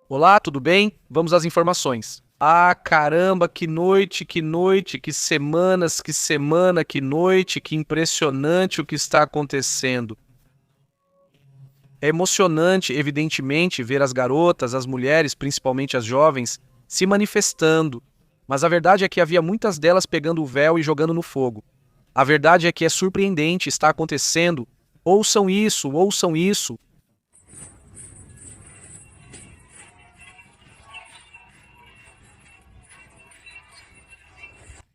Olá, tudo bem? Vamos às informações. Ah, caramba, que noite, que semanas, que semana, que noite, que impressionante o que está acontecendo. É emocionante, evidentemente, ver as garotas, as mulheres, principalmente as jovens, se manifestando. Mas a verdade é que havia muitas delas pegando o véu e jogando no fogo. A verdade é que é surpreendente, está acontecendo. Ouçam isso, ouçam isso.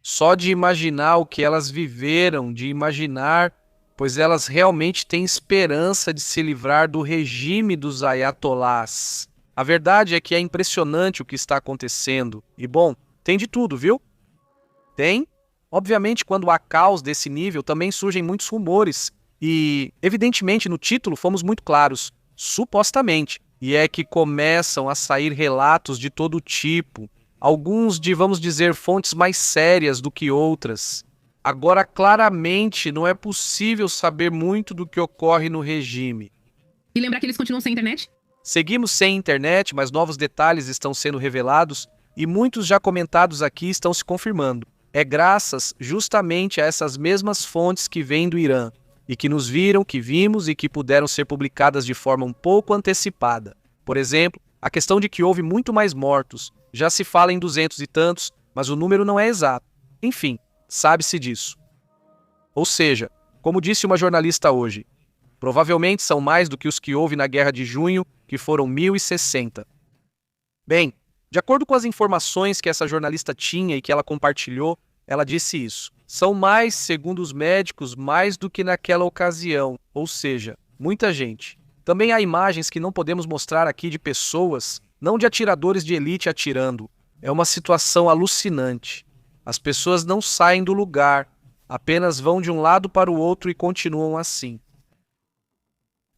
Só de imaginar o que elas viveram, de imaginar, pois elas realmente têm esperança de se livrar do regime dos ayatolás. A verdade é que é impressionante o que está acontecendo. E bom, tem de tudo, viu? Tem. Obviamente, quando há caos desse nível, também surgem muitos rumores. E, evidentemente, no título fomos muito claros. Supostamente. E é que começam a sair relatos de todo tipo. Alguns de, vamos dizer, fontes mais sérias do que outras. Agora, claramente, não é possível saber muito do que ocorre no regime. E lembrar que eles continuam sem internet? Seguimos sem internet, mas novos detalhes estão sendo revelados e muitos já comentados aqui estão se confirmando. É graças justamente a essas mesmas fontes que vêm do Irã e que nos viram, que vimos e que puderam ser publicadas de forma um pouco antecipada. Por exemplo, a questão de que houve muito mais mortos. Já se fala em 200 e tantos, mas o número não é exato. Enfim, sabe-se disso. Ou seja, como disse uma jornalista hoje, provavelmente são mais do que os que houve na Guerra de Junho, que foram 1060. Bem, de acordo com as informações que essa jornalista tinha e que ela compartilhou, ela disse isso. São mais, segundo os médicos, mais do que naquela ocasião, ou seja, muita gente. Também há imagens que não podemos mostrar aqui de pessoas, não de atiradores de elite atirando. É uma situação alucinante. As pessoas não saem do lugar, apenas vão de um lado para o outro e continuam assim.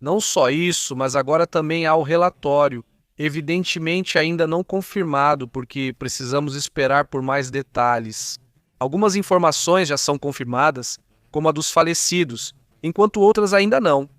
Não só isso, mas agora também há o relatório, evidentemente ainda não confirmado, porque precisamos esperar por mais detalhes. Algumas informações já são confirmadas, como a dos falecidos, enquanto outras ainda não.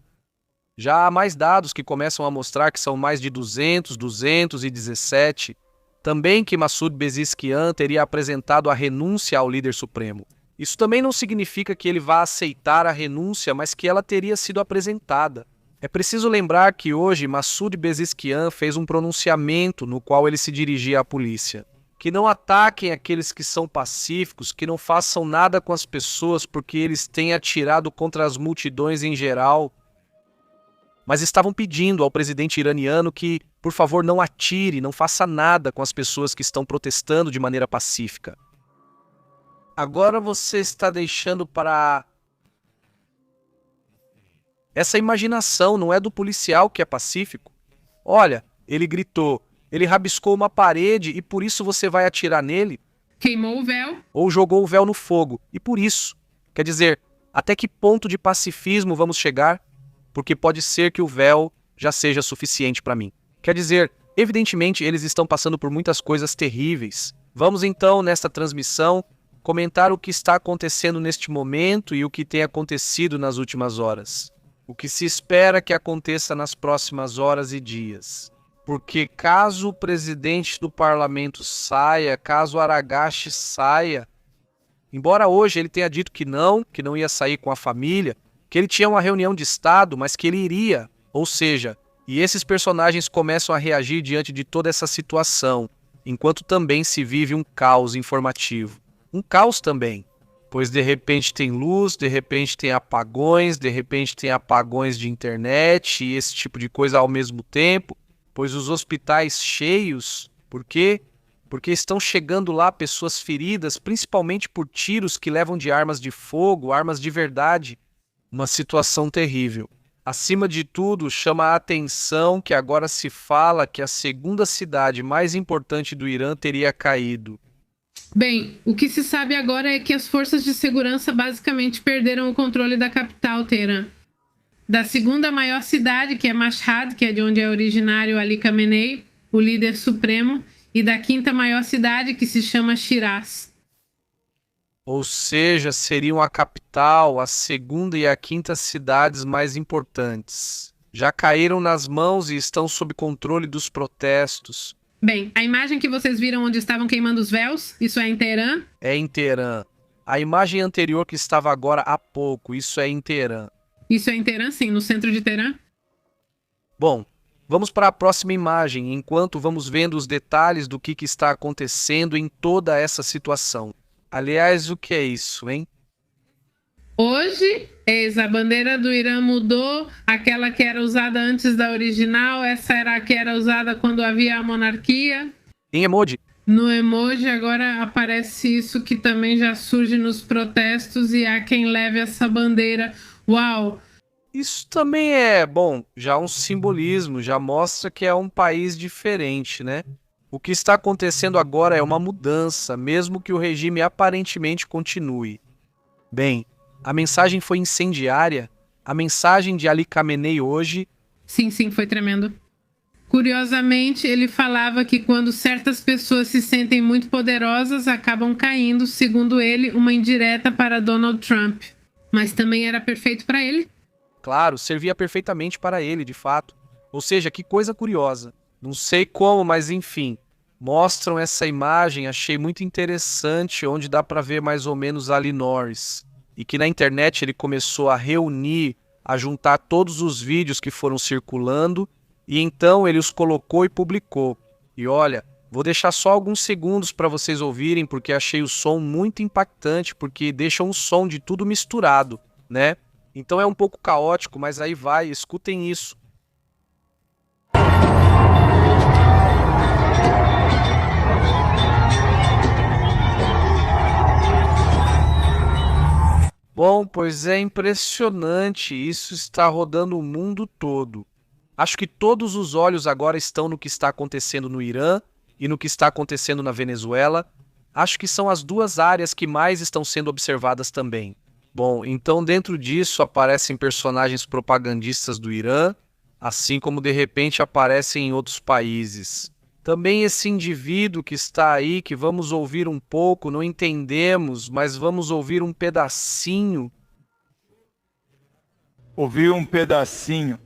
Já há mais dados que começam a mostrar que são mais de 200, 217. Também que Massoud Pezeshkian teria apresentado a renúncia ao líder supremo. Isso também não significa que ele vá aceitar a renúncia, mas que ela teria sido apresentada. É preciso lembrar que hoje Massoud Pezeshkian fez um pronunciamento no qual ele se dirigia à polícia. Que não ataquem aqueles que são pacíficos, que não façam nada com as pessoas porque eles têm atirado contra as multidões em geral, mas estavam pedindo ao presidente iraniano que, por favor, não atire, não faça nada com as pessoas que estão protestando de maneira pacífica. Agora você está deixando para essa imaginação, não é do policial que é pacífico. Olha, ele gritou, ele rabiscou uma parede e por isso você vai atirar nele? Queimou o véu? Ou jogou o véu no fogo, e por isso. Quer dizer, até que ponto de pacifismo vamos chegar? Porque pode ser que o véu já seja suficiente para mim. Quer dizer, evidentemente eles estão passando por muitas coisas terríveis. Vamos então, nesta transmissão, comentar o que está acontecendo neste momento e o que tem acontecido nas últimas horas. O que se espera que aconteça nas próximas horas e dias. Porque caso o presidente do parlamento saia, caso Aragache saia, embora hoje ele tenha dito que não ia sair com a família, que ele tinha uma reunião de Estado, mas que ele iria, ou seja, e esses personagens começam a reagir diante de toda essa situação, enquanto também se vive um caos informativo. Um caos também, pois de repente tem luz, de repente tem apagões, de repente tem apagões de internet e esse tipo de coisa ao mesmo tempo, pois os hospitais cheios, por quê? Porque estão chegando lá pessoas feridas, principalmente por tiros que levam de armas de fogo, armas de verdade. Uma situação terrível. Acima de tudo, chama a atenção que agora se fala que a segunda cidade mais importante do Irã teria caído. Bem, o que se sabe agora é que as forças de segurança basicamente perderam o controle da capital, Teherã. Da segunda maior cidade, que é Mashhad, que é de onde é originário Ali Khamenei, o líder supremo, e da quinta maior cidade, que se chama Shiraz. Ou seja, seriam a capital, a segunda e a quinta cidades mais importantes. Já caíram nas mãos e estão sob controle dos protestos. Bem, a imagem que vocês viram onde estavam queimando os véus, isso é em Teherã? É em Teherã. A imagem anterior que estava agora há pouco, isso é em Teherã. Isso é em Teherã, sim, no centro de Teherã. Bom, vamos para a próxima imagem, enquanto vamos vendo os detalhes do que está acontecendo em toda essa situação. Aliás, o que é isso, hein? Hoje, a bandeira do Irã mudou, aquela que era usada antes da original, essa era a que era usada quando havia a monarquia. Em emoji. No emoji agora aparece isso que também já surge nos protestos e há quem leve essa bandeira. Uau! Isso também é, bom, já um simbolismo, já mostra que é um país diferente, né? O que está acontecendo agora é uma mudança, mesmo que o regime aparentemente continue. Bem, a mensagem foi incendiária. A mensagem de Ali Khamenei hoje... Sim, foi tremendo. Curiosamente, ele falava que quando certas pessoas se sentem muito poderosas, acabam caindo, segundo ele, uma indireta para Donald Trump. Mas também era perfeito para ele. Claro, servia perfeitamente para ele, de fato. Ou seja, que coisa curiosa. Não sei como, mas enfim. Mostram essa imagem, achei muito interessante, onde dá para ver mais ou menos Ali Norris. E que na internet ele começou a reunir, a juntar todos os vídeos que foram circulando, e então ele os colocou e publicou. E olha, vou deixar só alguns segundos para vocês ouvirem, porque achei o som muito impactante, porque deixa um som de tudo misturado, né? Então é um pouco caótico, mas aí vai, escutem isso. Bom, pois é impressionante, isso está rodando o mundo todo. Acho que todos os olhos agora estão no que está acontecendo no Irã e no que está acontecendo na Venezuela. Acho que são as duas áreas que mais estão sendo observadas também. Bom, então dentro disso aparecem personagens propagandistas do Irã, assim como de repente aparecem em outros países. Também esse indivíduo que está aí, que vamos ouvir um pouco, não entendemos, mas vamos ouvir um pedacinho. Ouvi um pedacinho.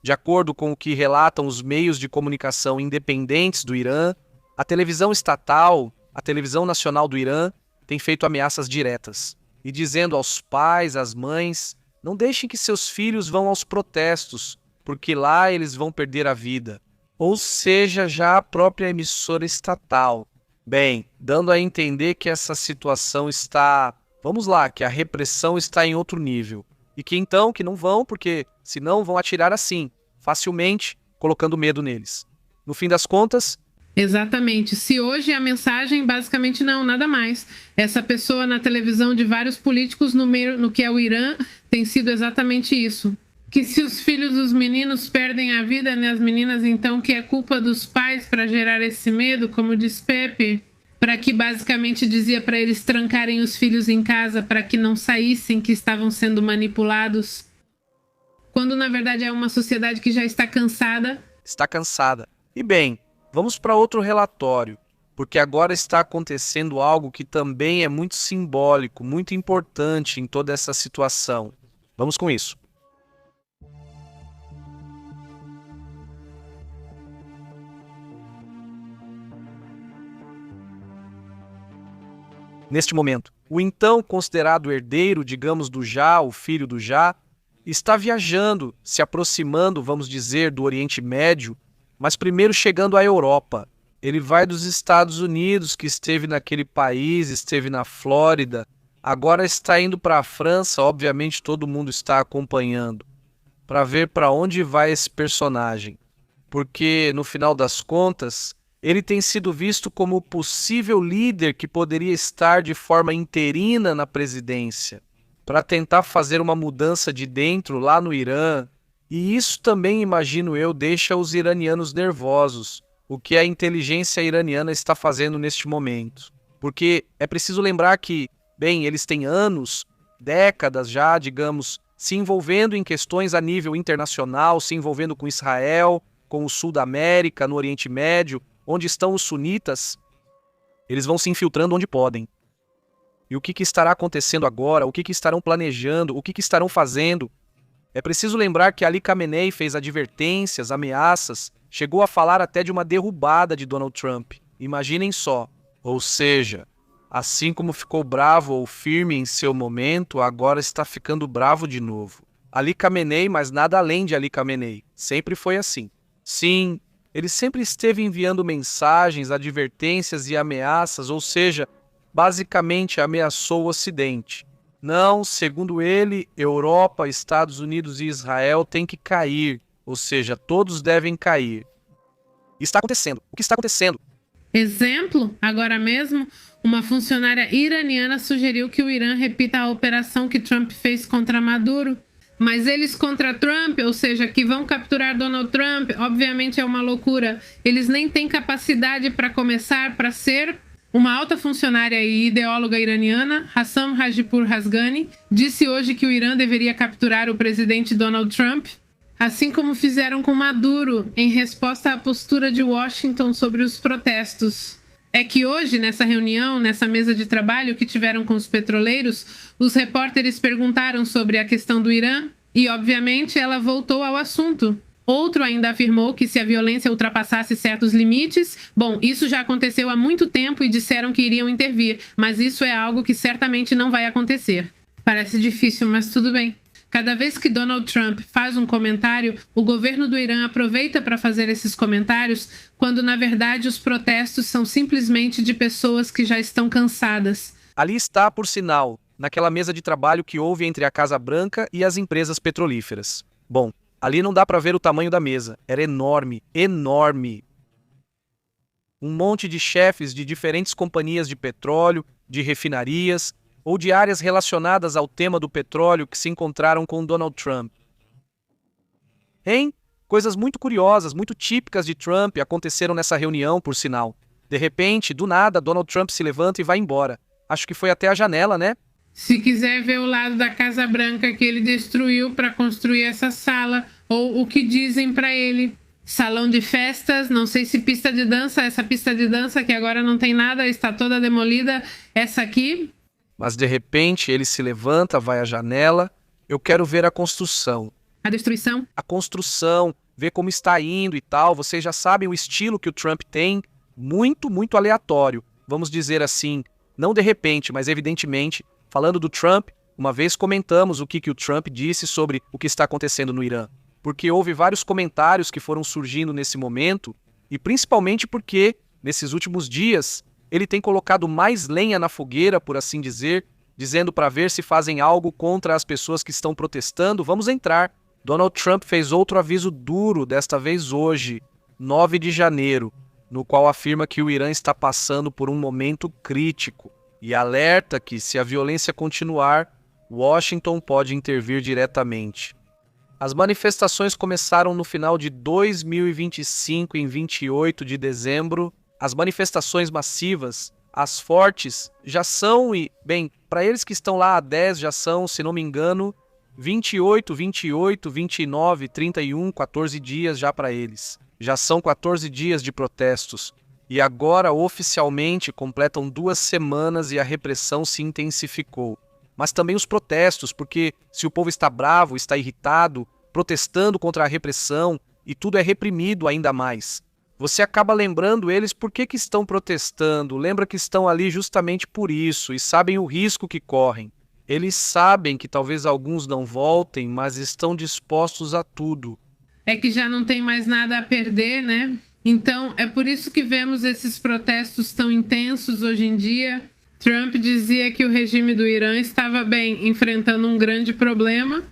De acordo com o que relatam os meios de comunicação independentes do Irã, a televisão estatal, a televisão nacional do Irã, tem feito ameaças diretas e dizendo aos pais, às mães, não deixem que seus filhos vão aos protestos, porque lá eles vão perder a vida. Ou seja, já a própria emissora estatal. Bem, dando a entender que essa situação está... Vamos lá, que a repressão está em outro nível. E que então, que não vão, porque senão vão atirar assim, facilmente, colocando medo neles. No fim das contas... Exatamente. Se hoje a mensagem, basicamente não, nada mais. Essa pessoa na televisão de vários políticos no que é o Irã tem sido exatamente isso. Que se os filhos dos meninos perdem a vida, né, as meninas, então que é culpa dos pais para gerar esse medo, como diz Pepe, para que basicamente dizia para eles trancarem os filhos em casa para que não saíssem, que estavam sendo manipulados. Quando na verdade é uma sociedade que já está cansada. Está cansada. E bem, vamos para outro relatório, porque agora está acontecendo algo que também é muito simbólico, muito importante em toda essa situação. Vamos com isso. Neste momento, o então considerado herdeiro, digamos, do Jah, o filho do Jah, está viajando, se aproximando, vamos dizer, do Oriente Médio, mas primeiro chegando à Europa. Ele vai dos Estados Unidos, que esteve naquele país, esteve na Flórida, agora está indo para a França, obviamente todo mundo está acompanhando, para ver para onde vai esse personagem. Porque, no final das contas, ele tem sido visto como o possível líder que poderia estar de forma interina na presidência, para tentar fazer uma mudança de dentro lá no Irã. E isso também, imagino eu, deixa os iranianos nervosos, o que a inteligência iraniana está fazendo neste momento. Porque é preciso lembrar que, bem, eles têm anos, décadas já, digamos, se envolvendo em questões a nível internacional, se envolvendo com Israel, com o sul da América, no Oriente Médio, onde estão os sunitas. Eles vão se infiltrando onde podem. E o que estará acontecendo agora? O que estarão planejando? O que estarão fazendo? É preciso lembrar que Ali Khamenei fez advertências, ameaças, chegou a falar até de uma derrubada de Donald Trump. Imaginem só. Ou seja, assim como ficou bravo ou firme em seu momento, agora está ficando bravo de novo. Ali Khamenei, mas nada além de Ali Khamenei. Sempre foi assim. Sim, ele sempre esteve enviando mensagens, advertências e ameaças, ou seja, basicamente ameaçou o Ocidente. Não, segundo ele, Europa, Estados Unidos e Israel têm que cair, ou seja, todos devem cair. Está acontecendo. O que está acontecendo? Exemplo, agora mesmo, uma funcionária iraniana sugeriu que o Irã repita a operação que Trump fez contra Maduro. Mas eles contra Trump, ou seja, que vão capturar Donald Trump, obviamente é uma loucura. Eles nem têm capacidade para começar, para ser. Uma alta funcionária e ideóloga iraniana, Hassam Hajipur Hasgani, disse hoje que o Irã deveria capturar o presidente Donald Trump, assim como fizeram com Maduro, em resposta à postura de Washington sobre os protestos. É que hoje, nessa reunião, nessa mesa de trabalho que tiveram com os petroleiros, os repórteres perguntaram sobre a questão do Irã e, obviamente, ela voltou ao assunto. Outro ainda afirmou que se a violência ultrapassasse certos limites, bom, isso já aconteceu há muito tempo e disseram que iriam intervir, mas isso é algo que certamente não vai acontecer. Parece difícil, mas tudo bem. Cada vez que Donald Trump faz um comentário, o governo do Irã aproveita para fazer esses comentários, quando na verdade os protestos são simplesmente de pessoas que já estão cansadas. Ali está, por sinal, naquela mesa de trabalho que houve entre a Casa Branca e as empresas petrolíferas. Bom, ali não dá para ver o tamanho da mesa. Era enorme, enorme. Um monte de chefes de diferentes companhias de petróleo, de refinarias ou de áreas relacionadas ao tema do petróleo que se encontraram com Donald Trump. Hein? Coisas muito curiosas, muito típicas de Trump aconteceram nessa reunião, por sinal. De repente, do nada, Donald Trump se levanta e vai embora. Acho que foi até a janela, né? Se quiser ver o lado da Casa Branca que ele destruiu para construir essa sala, ou o que dizem para ele, salão de festas, não sei se pista de dança, essa pista de dança que agora não tem nada, está toda demolida, essa aqui. Mas de repente ele se levanta, vai à janela. Eu quero ver a construção. A destruição? A construção, ver como está indo e tal. Vocês já sabem o estilo que o Trump tem, muito, muito aleatório. Vamos dizer assim, não de repente, mas evidentemente. Falando do Trump, uma vez comentamos o que o Trump disse sobre o que está acontecendo no Irã. Porque houve vários comentários que foram surgindo nesse momento, e principalmente porque, nesses últimos dias, ele tem colocado mais lenha na fogueira, por assim dizer, dizendo para ver se fazem algo contra as pessoas que estão protestando. Vamos entrar. Donald Trump fez outro aviso duro, desta vez hoje, 9 de janeiro, no qual afirma que o Irã está passando por um momento crítico. E alerta que, se a violência continuar, Washington pode intervir diretamente. As manifestações começaram no final de 2025, em 28 de dezembro. As manifestações massivas, as fortes, já são, e, bem, para eles que estão lá há 10, já são, se não me engano, 28, 29, 31, 14 dias já para eles. Já são 14 dias de protestos. E agora, oficialmente, completam 2 semanas e a repressão se intensificou. Mas também os protestos, porque se o povo está bravo, está irritado, protestando contra a repressão, e tudo é reprimido ainda mais. Você acaba lembrando eles por que estão protestando, lembra que estão ali justamente por isso, e sabem o risco que correm. Eles sabem que talvez alguns não voltem, mas estão dispostos a tudo. É que já não tem mais nada a perder, né? Então, é por isso que vemos esses protestos tão intensos hoje em dia. Trump dizia que o regime do Irã estava bem, enfrentando um grande problema.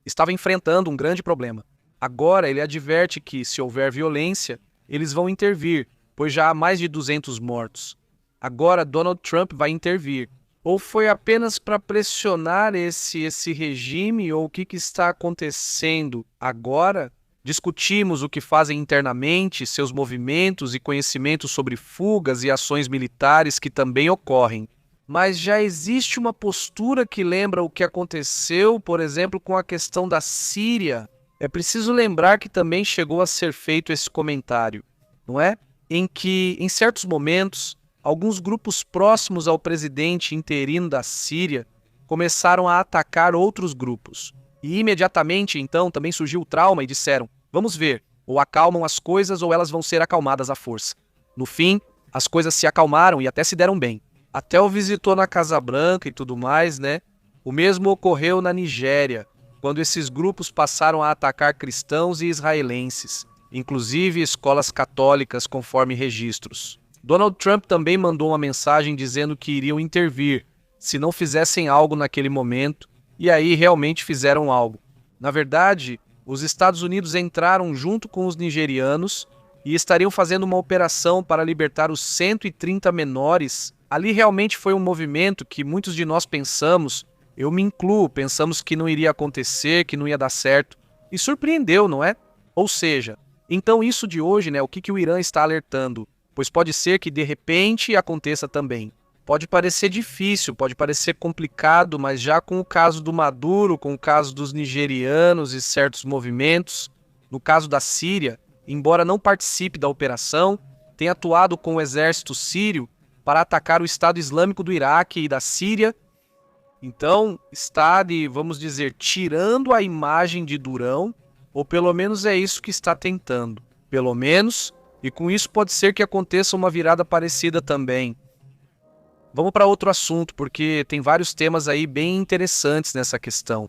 Estava enfrentando um grande problema. Agora ele adverte que, se houver violência, eles vão intervir, pois já há mais de 200 mortos. Agora Donald Trump vai intervir. Ou foi apenas para pressionar esse regime, ou o que está acontecendo agora? Discutimos o que fazem internamente, seus movimentos e conhecimentos sobre fugas e ações militares que também ocorrem. Mas já existe uma postura que lembra o que aconteceu, por exemplo, com a questão da Síria. É preciso lembrar que também chegou a ser feito esse comentário, não é? Em que, em certos momentos, alguns grupos próximos ao presidente interino da Síria começaram a atacar outros grupos. E imediatamente, então, também surgiu o trauma e disseram: vamos ver, ou acalmam as coisas ou elas vão ser acalmadas à força. No fim, as coisas se acalmaram e até se deram bem. Até o visitou na Casa Branca e tudo mais, né? O mesmo ocorreu na Nigéria, quando esses grupos passaram a atacar cristãos e israelenses, inclusive escolas católicas, conforme registros. Donald Trump também mandou uma mensagem dizendo que iriam intervir se não fizessem algo naquele momento, e aí realmente fizeram algo. Na verdade, os Estados Unidos entraram junto com os nigerianos e estariam fazendo uma operação para libertar os 130 menores. Ali realmente foi um movimento que muitos de nós pensamos, eu me incluo, pensamos que não iria acontecer, que não ia dar certo, e surpreendeu, não é? Ou seja, então isso de hoje, né, o que o Irã está alertando? Pois pode ser que de repente aconteça também. Pode parecer difícil, pode parecer complicado, mas já com o caso do Maduro, com o caso dos nigerianos e certos movimentos, no caso da Síria, embora não participe da operação, tem atuado com o exército sírio para atacar o Estado Islâmico do Iraque e da Síria. Então, está, vamos dizer, tirando a imagem de durão, ou pelo menos é isso que está tentando. Pelo menos, e com isso pode ser que aconteça uma virada parecida também. Vamos para outro assunto, porque tem vários temas aí bem interessantes nessa questão.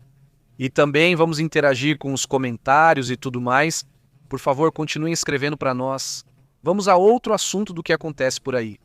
E também vamos interagir com os comentários e tudo mais. Por favor, continuem escrevendo para nós. Vamos a outro assunto do que acontece por aí.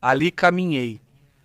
Ali caminhei,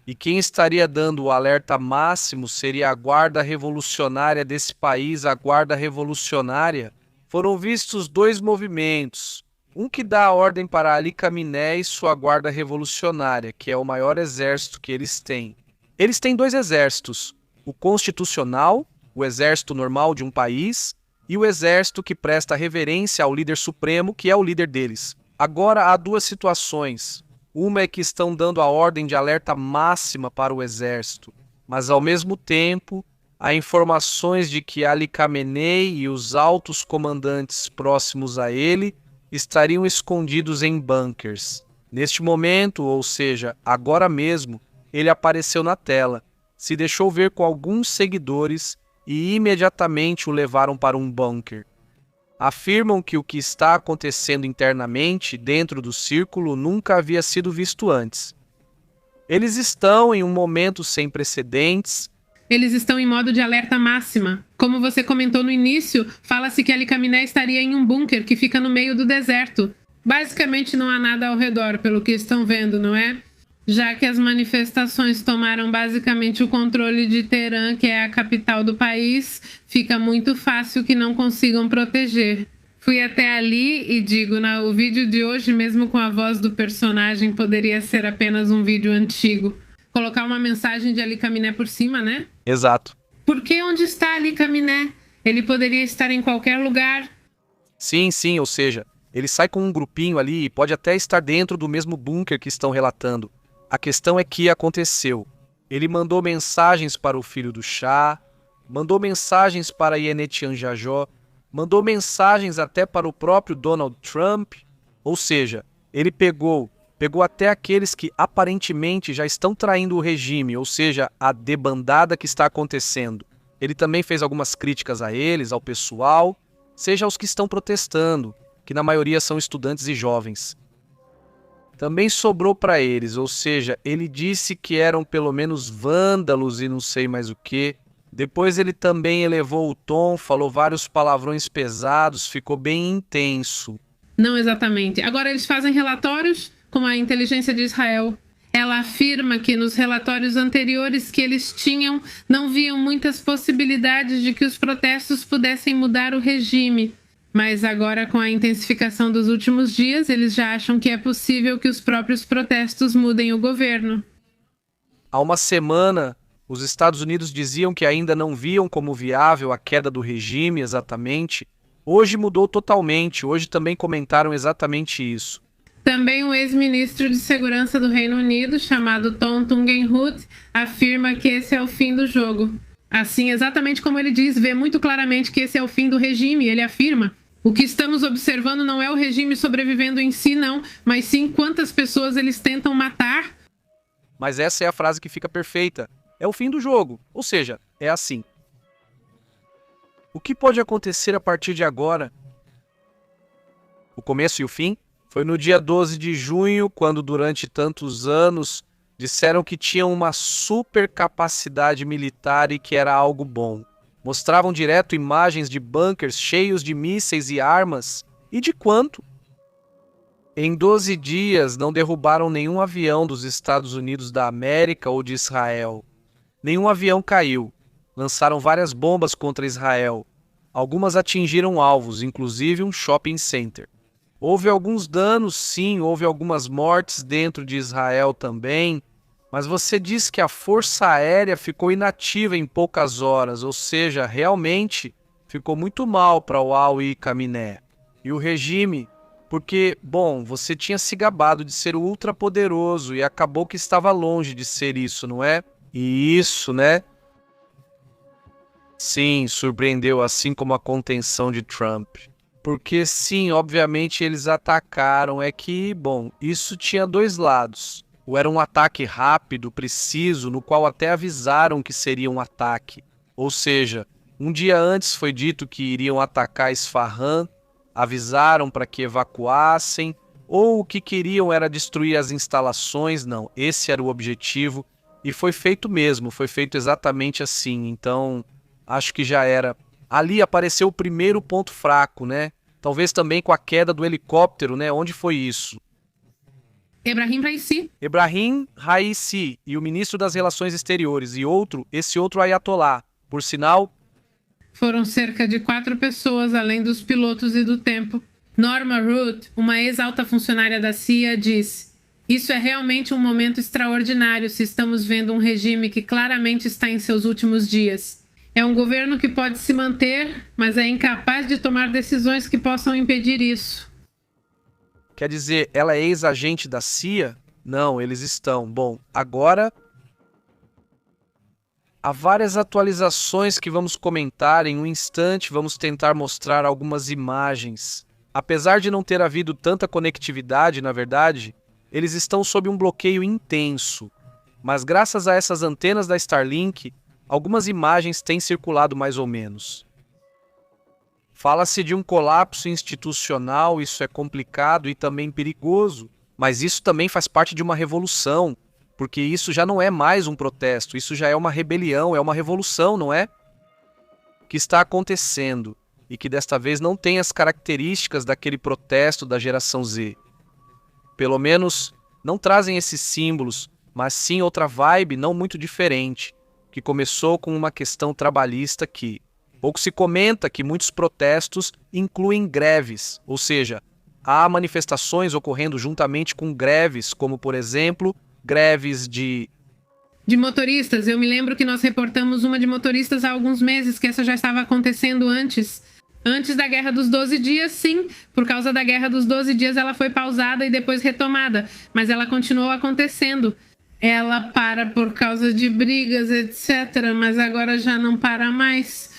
e quem estaria dando o alerta máximo seria a Guarda Revolucionária desse país, a Guarda Revolucionária. Foram vistos dois movimentos, um que dá a ordem para Ali Khamenei e sua Guarda Revolucionária, que é o maior exército que eles têm. Eles têm dois exércitos, o constitucional, o exército normal de um país, e o exército que presta reverência ao líder supremo, que é o líder deles. Agora há duas situações. Uma é que estão dando a ordem de alerta máxima para o exército, mas ao mesmo tempo há informações de que Ali Khamenei e os altos comandantes próximos a ele estariam escondidos em bunkers. Neste momento, ou seja, agora mesmo, ele apareceu na tela, se deixou ver com alguns seguidores e imediatamente o levaram para um bunker. Afirmam que o que está acontecendo internamente dentro do círculo nunca havia sido visto antes. Eles estão em um momento sem precedentes. Eles estão em modo de alerta máxima. Como você comentou no início, fala-se que Ali Khamenei estaria em um bunker que fica no meio do deserto. Basicamente não há nada ao redor, pelo que estão vendo, não é? Já que as manifestações tomaram basicamente o controle de Teherã, que é a capital do país, fica muito fácil que não consigam proteger. Fui até ali e digo, o vídeo de hoje, mesmo com a voz do personagem, poderia ser apenas um vídeo antigo. Colocar uma mensagem de Ali Khamenei por cima, né? Exato. Por que onde está Ali Khamenei? Ele poderia estar em qualquer lugar. Sim, ou seja, ele sai com um grupinho ali e pode até estar dentro do mesmo bunker que estão relatando. A questão é que aconteceu. Ele mandou mensagens para o filho do Shah, mandou mensagens para Yenet Anjajó, mandou mensagens até para o próprio Donald Trump. Ou seja, ele pegou até aqueles que aparentemente já estão traindo o regime, ou seja, a debandada que está acontecendo. Ele também fez algumas críticas a eles, ao pessoal, seja aos que estão protestando, que na maioria são estudantes e jovens. Também sobrou para eles, ou seja, ele disse que eram pelo menos vândalos e não sei mais o que. Depois ele também elevou o tom, falou vários palavrões pesados, ficou bem intenso. Não exatamente. Agora eles fazem relatórios com a inteligência de Israel. Ela afirma que nos relatórios anteriores que eles tinham, não viam muitas possibilidades de que os protestos pudessem mudar o regime. Mas agora, com a intensificação dos últimos dias, eles já acham que é possível que os próprios protestos mudem o governo. Há uma semana, Os Estados Unidos diziam que ainda não viam como viável a queda do regime exatamente. Hoje mudou totalmente, hoje também comentaram exatamente isso. Também o ex-ministro de Segurança do Reino Unido, chamado Tom Tungenhut, afirma que esse é o fim do jogo. Assim, exatamente como ele diz, vê muito claramente que esse é o fim do regime. Ele afirma: o que estamos observando não é o regime sobrevivendo em si, não, mas sim quantas pessoas eles tentam matar. Mas essa é a frase que fica perfeita. É o fim do jogo, ou seja, é assim. O que pode acontecer a partir de agora? O começo e o fim? Foi no dia 12 de junho, quando durante tantos anos disseram que tinham uma super capacidade militar e que era algo bom. Mostravam direto imagens de bunkers cheios de mísseis e armas. E de quanto? Em 12 dias não derrubaram nenhum avião dos Estados Unidos da América ou de Israel. Nenhum avião caiu. Lançaram várias bombas contra Israel. Algumas atingiram alvos, inclusive um shopping center. Houve alguns danos, sim, houve algumas mortes dentro de Israel também, mas você diz que a Força Aérea ficou inativa em poucas horas, ou seja, realmente ficou muito mal para o Al e Khamenei. E o regime, porque, bom, você tinha se gabado de ser ultrapoderoso e acabou que estava longe de ser isso, não é? E isso, né? Sim, surpreendeu, assim como a contenção de Trump. Porque sim, obviamente eles atacaram, é que, bom, isso tinha dois lados. Ou era um ataque rápido, preciso, no qual até avisaram que seria um ataque. Ou seja, um dia antes foi dito que iriam atacar Isfahan, avisaram para que evacuassem, ou o que queriam era destruir as instalações, não, esse era o objetivo, e foi feito mesmo, foi feito exatamente assim, então acho que já era. Ali apareceu o primeiro ponto fraco, né? Talvez também com a queda do helicóptero, né? Onde foi isso? Ebrahim Raisi. Ebrahim Raisi e o ministro das Relações Exteriores e esse outro ayatolá. Por sinal, Foram cerca de 4 pessoas, além dos pilotos e do tempo. Norma Root, uma ex-alta funcionária da CIA, diz: isso é realmente um momento extraordinário se estamos vendo um regime que claramente está em seus últimos dias. É um governo que pode se manter, mas é incapaz de tomar decisões que possam impedir isso. Quer dizer, ela é ex-agente da CIA? Não, eles estão. Bom, agora há várias atualizações que vamos comentar em um instante, vamos tentar mostrar algumas imagens. Apesar de não ter havido tanta conectividade, na verdade, eles estão sob um bloqueio intenso. Mas graças a essas antenas da Starlink, algumas imagens têm circulado mais ou menos. Fala-se de um colapso institucional, isso é complicado e também perigoso, mas isso também faz parte de uma revolução, porque isso já não é mais um protesto, isso já é uma rebelião, é uma revolução, não é? Que está acontecendo e que desta vez não tem as características daquele protesto da geração Z. Pelo menos não trazem esses símbolos, mas sim outra vibe não muito diferente, que começou com uma questão trabalhista que pouco se comenta que muitos protestos incluem greves, ou seja, há manifestações ocorrendo juntamente com greves, como por exemplo, greves de motoristas. Eu me lembro que nós reportamos uma de motoristas há alguns meses, que essa já estava acontecendo antes. Antes da Guerra dos 12 Dias, sim. Por causa da Guerra dos 12 Dias, ela foi pausada e depois retomada. Mas ela continuou acontecendo. Ela para por causa de brigas, etc. Mas agora já não para mais.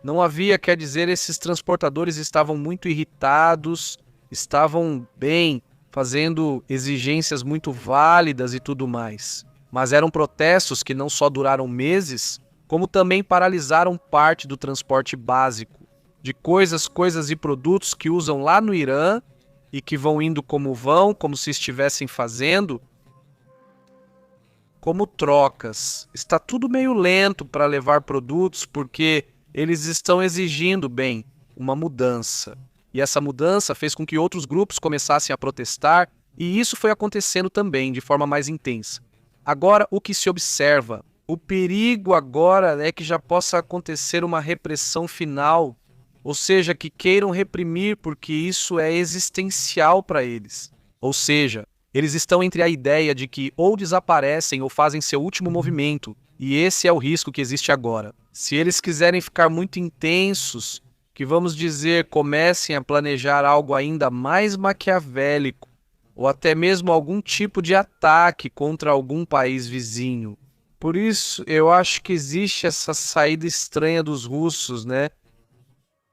Não havia, quer dizer, esses transportadores estavam muito irritados, estavam bem, fazendo exigências muito válidas e tudo mais. Mas eram protestos que não só duraram meses, como também paralisaram parte do transporte básico, de coisas e produtos que usam lá no Irã e que vão indo como vão, como se estivessem fazendo, como trocas. Está tudo meio lento para levar produtos porque eles estão exigindo, bem, uma mudança. E essa mudança fez com que outros grupos começassem a protestar, e isso foi acontecendo também, de forma mais intensa. Agora, o que se observa? O perigo agora é que já possa acontecer uma repressão final, ou seja, que queiram reprimir porque isso é existencial para eles. Ou seja, eles estão entre a ideia de que ou desaparecem ou fazem seu último movimento, E esse é o risco que existe agora. Se eles quiserem ficar muito intensos, que vamos dizer, comecem a planejar algo ainda mais maquiavélico, ou até mesmo algum tipo de ataque contra algum país vizinho. Por isso, eu acho que existe essa saída estranha dos russos, né?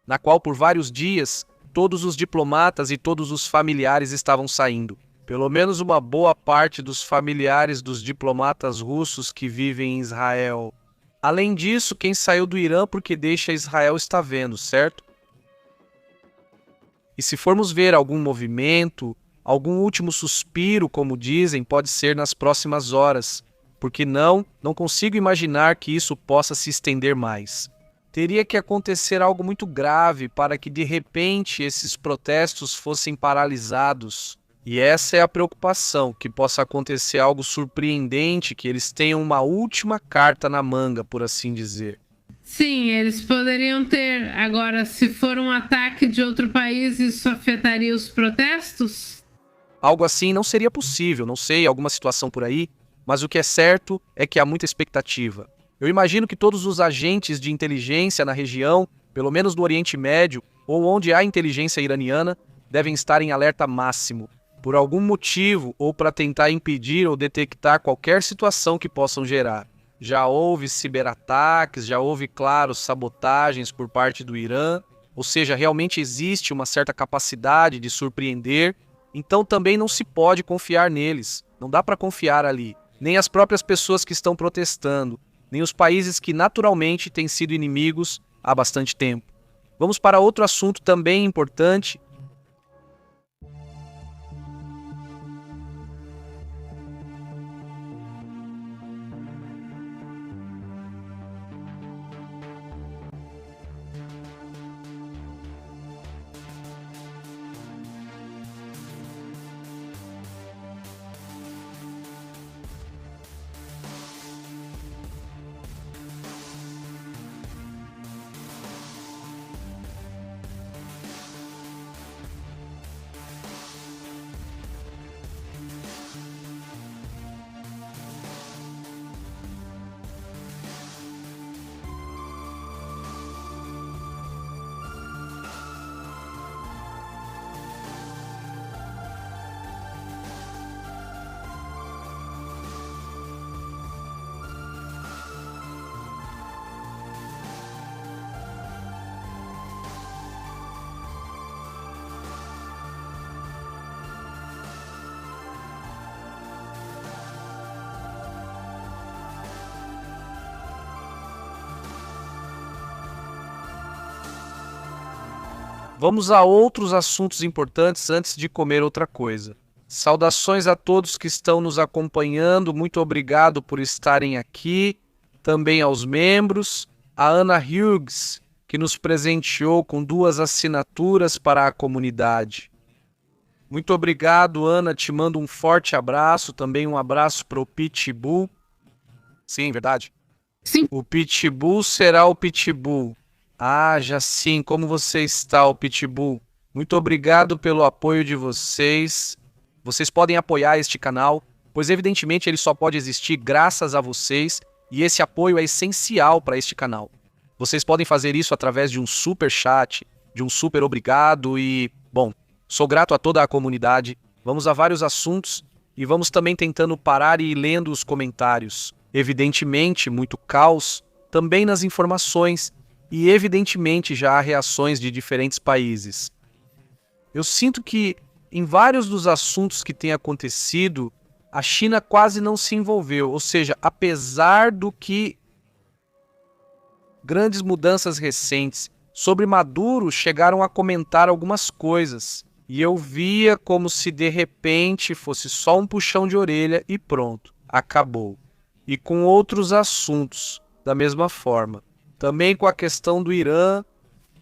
Na qual, por vários dias, todos os diplomatas e todos os familiares estavam saindo. Pelo menos uma boa parte dos familiares dos diplomatas russos que vivem em Israel. Além disso, quem saiu do Irã porque deixa Israel está vendo, certo? E se formos ver algum movimento, algum último suspiro, como dizem, pode ser nas próximas horas, porque não consigo imaginar que isso possa se estender mais. Teria que acontecer algo muito grave para que de repente esses protestos fossem paralisados. E essa é a preocupação, que possa acontecer algo surpreendente, que eles tenham uma última carta na manga, por assim dizer. Sim, eles poderiam ter. Agora, se for um ataque de outro país, isso afetaria os protestos? Algo assim não seria possível, não sei, alguma situação por aí, mas o que é certo é que há muita expectativa. Eu imagino que todos os agentes de inteligência na região, pelo menos no Oriente Médio, ou onde há inteligência iraniana, devem estar em alerta máximo, por algum motivo ou para tentar impedir ou detectar qualquer situação que possam gerar. Já houve ciberataques, já houve, claro, sabotagens por parte do Irã, ou seja, realmente existe uma certa capacidade de surpreender, então também não se pode confiar neles, não dá para confiar ali, nem as próprias pessoas que estão protestando, nem os países que naturalmente têm sido inimigos há bastante tempo. Vamos para outro assunto também importante. Vamos a outros assuntos importantes antes de comer outra coisa. Saudações a todos que estão nos acompanhando, muito obrigado por estarem aqui, também aos membros, a Ana Hughes, que nos presenteou com 2 assinaturas para a comunidade. Muito obrigado, Ana, te mando um forte abraço, também um abraço para o Pitbull. Sim, verdade? Sim. O Pitbull será o Pitbull. Ah, já sim, como você está, o Pitbull? Muito obrigado pelo apoio de vocês. Vocês podem apoiar este canal, pois evidentemente ele só pode existir graças a vocês e esse apoio é essencial para este canal. Vocês podem fazer isso através de um super chat, de um super obrigado e, bom, sou grato a toda a comunidade. Vamos a vários assuntos e vamos também tentando parar e ir lendo os comentários. Evidentemente, muito caos, também nas informações. E evidentemente já há reações de diferentes países. Eu sinto que em vários dos assuntos que têm acontecido, a China quase não se envolveu, ou seja, apesar do que grandes mudanças recentes sobre Maduro chegaram a comentar algumas coisas, e eu via como se de repente fosse só um puxão de orelha e pronto, acabou. E com outros assuntos, da mesma forma. Também com a questão do Irã,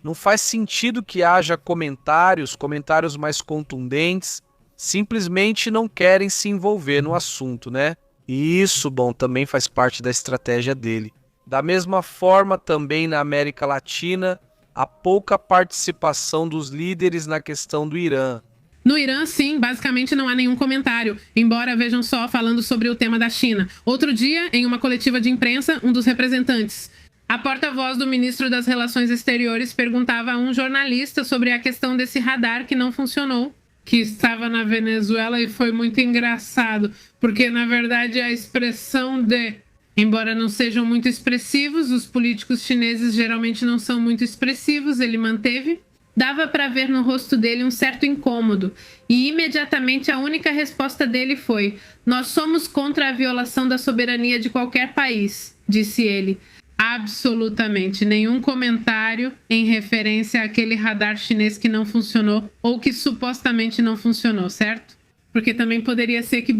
não faz sentido que haja comentários mais contundentes, simplesmente não querem se envolver no assunto, né? E isso, bom, também faz parte da estratégia dele. Da mesma forma, também na América Latina, a pouca participação dos líderes na questão do Irã. No Irã, sim, basicamente não há nenhum comentário, embora vejam só falando sobre o tema da China. Outro dia, em uma coletiva de imprensa, um dos representantes, a porta-voz do ministro das Relações Exteriores, perguntava a um jornalista sobre a questão desse radar que não funcionou, que estava na Venezuela, e foi muito engraçado, porque na verdade a expressão de, embora não sejam muito expressivos, os políticos chineses geralmente não são muito expressivos, ele manteve. Dava para ver no rosto dele um certo incômodo, e imediatamente a única resposta dele foi: "Nós somos contra a violação da soberania de qualquer país", disse ele. Absolutamente nenhum comentário em referência àquele radar chinês que não funcionou, ou que supostamente não funcionou, certo? Porque também poderia ser que,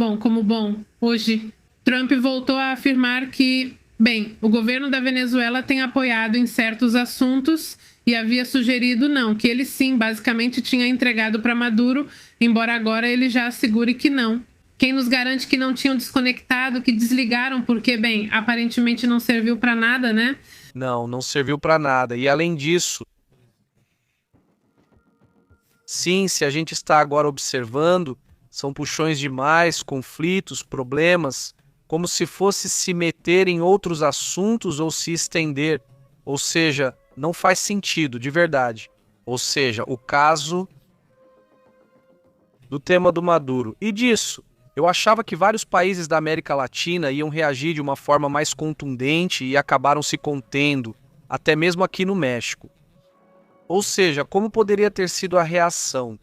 hoje Trump voltou a afirmar que, o governo da Venezuela tem apoiado em certos assuntos e havia sugerido que ele sim, basicamente tinha entregado para Maduro, embora agora ele já assegure que não. Quem nos garante que não tinham desconectado, que desligaram, porque, aparentemente não serviu para nada, né? Não serviu para nada. E além disso, sim, se a gente está agora observando, são puxões demais, conflitos, problemas, como se fosse se meter em outros assuntos ou se estender. Ou seja, não faz sentido, de verdade. Ou seja, o caso do tema do Maduro. E disso, eu achava que vários países da América Latina iam reagir de uma forma mais contundente e acabaram se contendo, até mesmo aqui no México. Ou seja, como poderia ter sido a reação?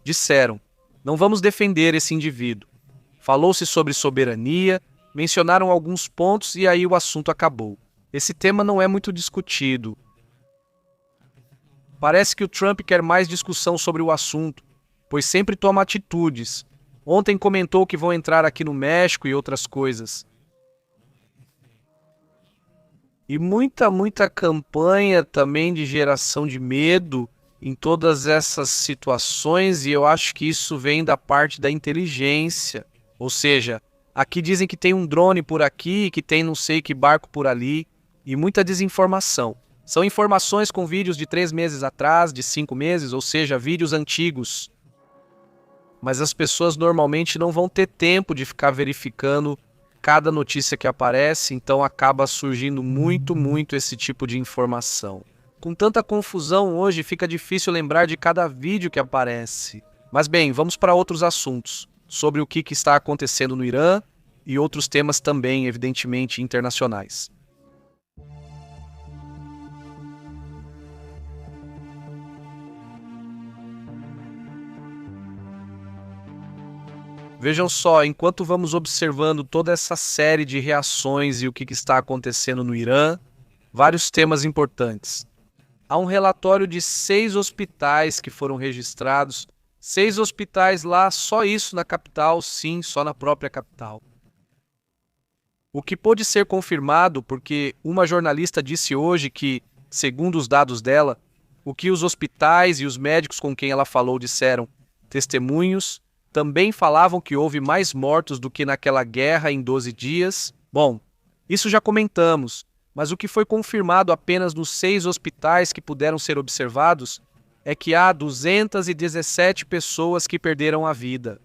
Disseram: não vamos defender esse indivíduo. Falou-se sobre soberania, mencionaram alguns pontos e aí o assunto acabou. Esse tema não é muito discutido. Parece que o Trump quer mais discussão sobre o assunto, pois sempre toma atitudes. Ontem comentou que vão entrar aqui no México e outras coisas. E muita campanha também de geração de medo em todas essas situações, e eu acho que isso vem da parte da inteligência. Ou seja, aqui dizem que tem um drone por aqui, que tem não sei que barco por ali, e muita desinformação. São informações com vídeos de 3 meses atrás, de 5 meses, ou seja, vídeos antigos. Mas as pessoas normalmente não vão ter tempo de ficar verificando cada notícia que aparece, então acaba surgindo muito esse tipo de informação. Com tanta confusão hoje, fica difícil lembrar de cada vídeo que aparece. Mas vamos para outros assuntos, sobre o que está acontecendo no Irã e outros temas também, evidentemente, internacionais. Vejam só, enquanto vamos observando toda essa série de reações e o que está acontecendo no Irã, vários temas importantes. Há um relatório de 6 hospitais que foram registrados, 6 hospitais lá, só isso na capital, sim, só na própria capital. O que pôde ser confirmado porque uma jornalista disse hoje que, segundo os dados dela, o que os hospitais e os médicos com quem ela falou disseram, testemunhos, também falavam que houve mais mortos do que naquela guerra em 12 dias. Isso já comentamos, mas o que foi confirmado apenas nos 6 hospitais que puderam ser observados é que há 217 pessoas que perderam a vida.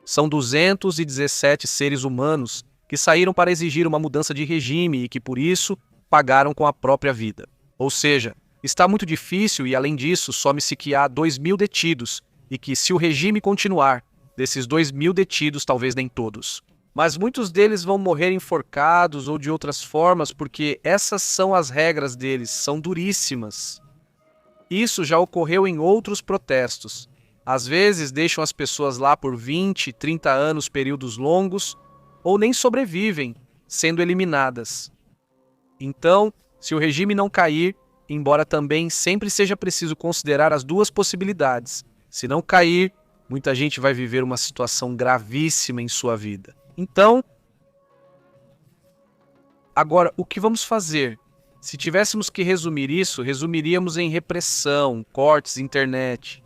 São 217 seres humanos que saíram para exigir uma mudança de regime e que, por isso, pagaram com a própria vida. Ou seja, está muito difícil e, além disso, some-se que há 2.000 detidos, e que, se o regime continuar, desses 2.000 detidos, talvez nem todos. Mas muitos deles vão morrer enforcados ou de outras formas, porque essas são as regras deles, são duríssimas. Isso já ocorreu em outros protestos. Às vezes deixam as pessoas lá por 20, 30 anos, períodos longos, ou nem sobrevivem, sendo eliminadas. Então, se o regime não cair, embora também sempre seja preciso considerar as duas possibilidades, se não cair, muita gente vai viver uma situação gravíssima em sua vida. Então, agora, o que vamos fazer? Se tivéssemos que resumir isso, resumiríamos em repressão, cortes, internet.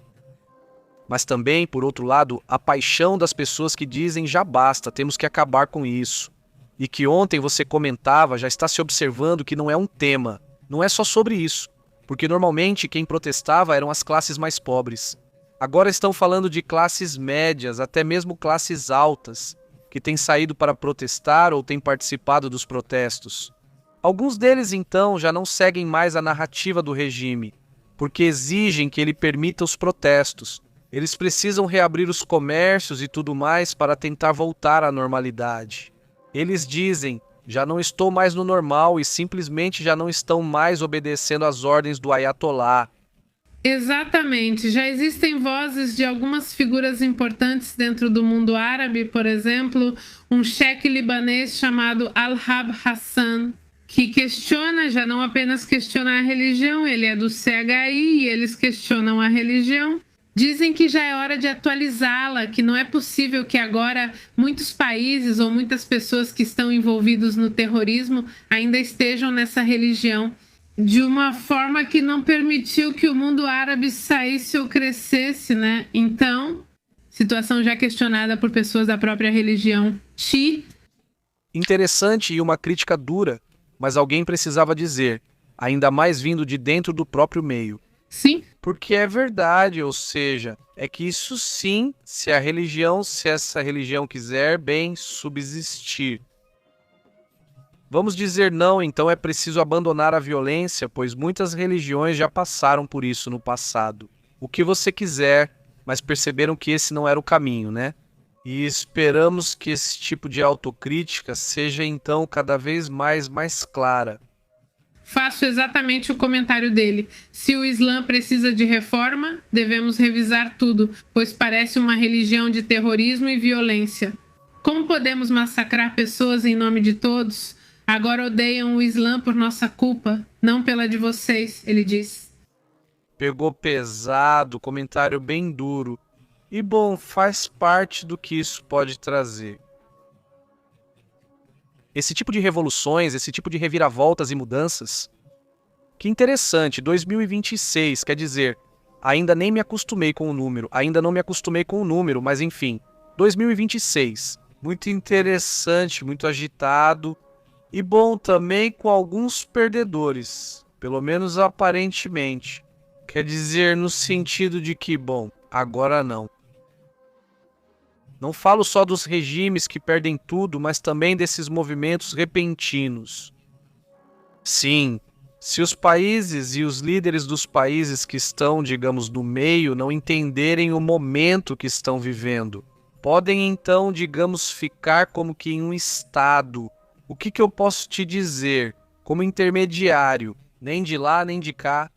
Mas também, por outro lado, a paixão das pessoas que dizem já basta, temos que acabar com isso. E que ontem você comentava, já está se observando que não é um tema, não é só sobre isso. porque normalmente quem protestava eram as classes mais pobres. Agora estão falando de classes médias, até mesmo classes altas, que têm saído para protestar ou têm participado dos protestos. Alguns deles, então, já não seguem mais a narrativa do regime, porque exigem que ele permita os protestos. Eles precisam reabrir os comércios e tudo mais para tentar voltar à normalidade. Eles dizem: já não estou mais no normal, e simplesmente já não estão mais obedecendo às ordens do Ayatollah. Exatamente. Já existem vozes de algumas figuras importantes dentro do mundo árabe, por exemplo, um cheque libanês chamado Al-Hab Hassan, que questiona, já não apenas questiona a religião, ele é do CHI e eles questionam a religião. Dizem que já é hora de atualizá-la, que não é possível que agora muitos países ou muitas pessoas que estão envolvidos no terrorismo ainda estejam nessa religião, de uma forma que não permitiu que o mundo árabe saísse ou crescesse, né? Então, situação já questionada por pessoas da própria religião xiita. Interessante e uma crítica dura, mas alguém precisava dizer, ainda mais vindo de dentro do próprio meio. Sim. Porque é verdade, ou seja, é que isso sim, se essa religião quiser bem subsistir. Vamos dizer não, então é preciso abandonar a violência, pois muitas religiões já passaram por isso no passado. O que você quiser, mas perceberam que esse não era o caminho, né? E esperamos que esse tipo de autocrítica seja então cada vez mais clara. Faço exatamente o comentário dele. Se o Islã precisa de reforma, devemos revisar tudo, pois parece uma religião de terrorismo e violência. Como podemos massacrar pessoas em nome de todos? Agora odeiam o Islã por nossa culpa, não pela de vocês, ele diz. Pegou pesado, comentário bem duro. E bom, faz parte do que isso pode trazer. Esse tipo de revoluções, esse tipo de reviravoltas e mudanças. Que interessante, 2026, quer dizer, ainda nem me acostumei com o número, mas enfim, 2026. Muito interessante, muito agitado e bom também com alguns perdedores, pelo menos aparentemente. Quer dizer, no sentido de que, bom, agora não. Não falo só dos regimes que perdem tudo, mas também desses movimentos repentinos. Sim, se os países e os líderes dos países que estão, digamos, no meio não entenderem o momento que estão vivendo, podem então, digamos, ficar como que em um estado. O que eu posso te dizer? Como intermediário, nem de lá nem de cá.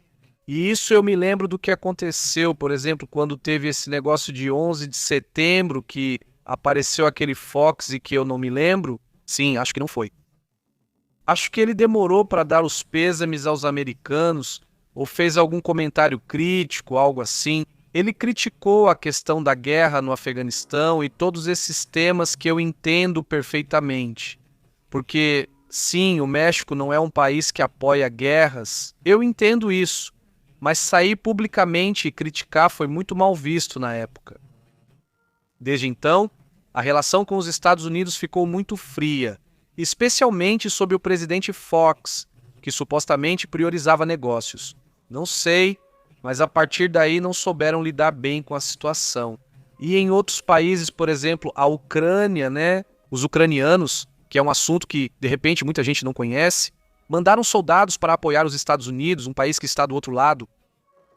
E isso eu me lembro do que aconteceu, por exemplo, quando teve esse negócio de 11 de setembro, que apareceu aquele Fox e que eu não me lembro. Sim, acho que não foi. Acho que ele demorou para dar os pêsames aos americanos, ou fez algum comentário crítico, algo assim. Ele criticou a questão da guerra no Afeganistão e todos esses temas que eu entendo perfeitamente. Porque, sim, o México não é um país que apoia guerras. Eu entendo isso. Mas sair publicamente e criticar foi muito mal visto na época. Desde então, a relação com os Estados Unidos ficou muito fria, especialmente sob o presidente Fox, que supostamente priorizava negócios. Não sei, mas a partir daí não souberam lidar bem com a situação. E em outros países, por exemplo, a Ucrânia, né? Os ucranianos, que é um assunto que, de repente, muita gente não conhece, mandaram soldados para apoiar os Estados Unidos, um país que está do outro lado,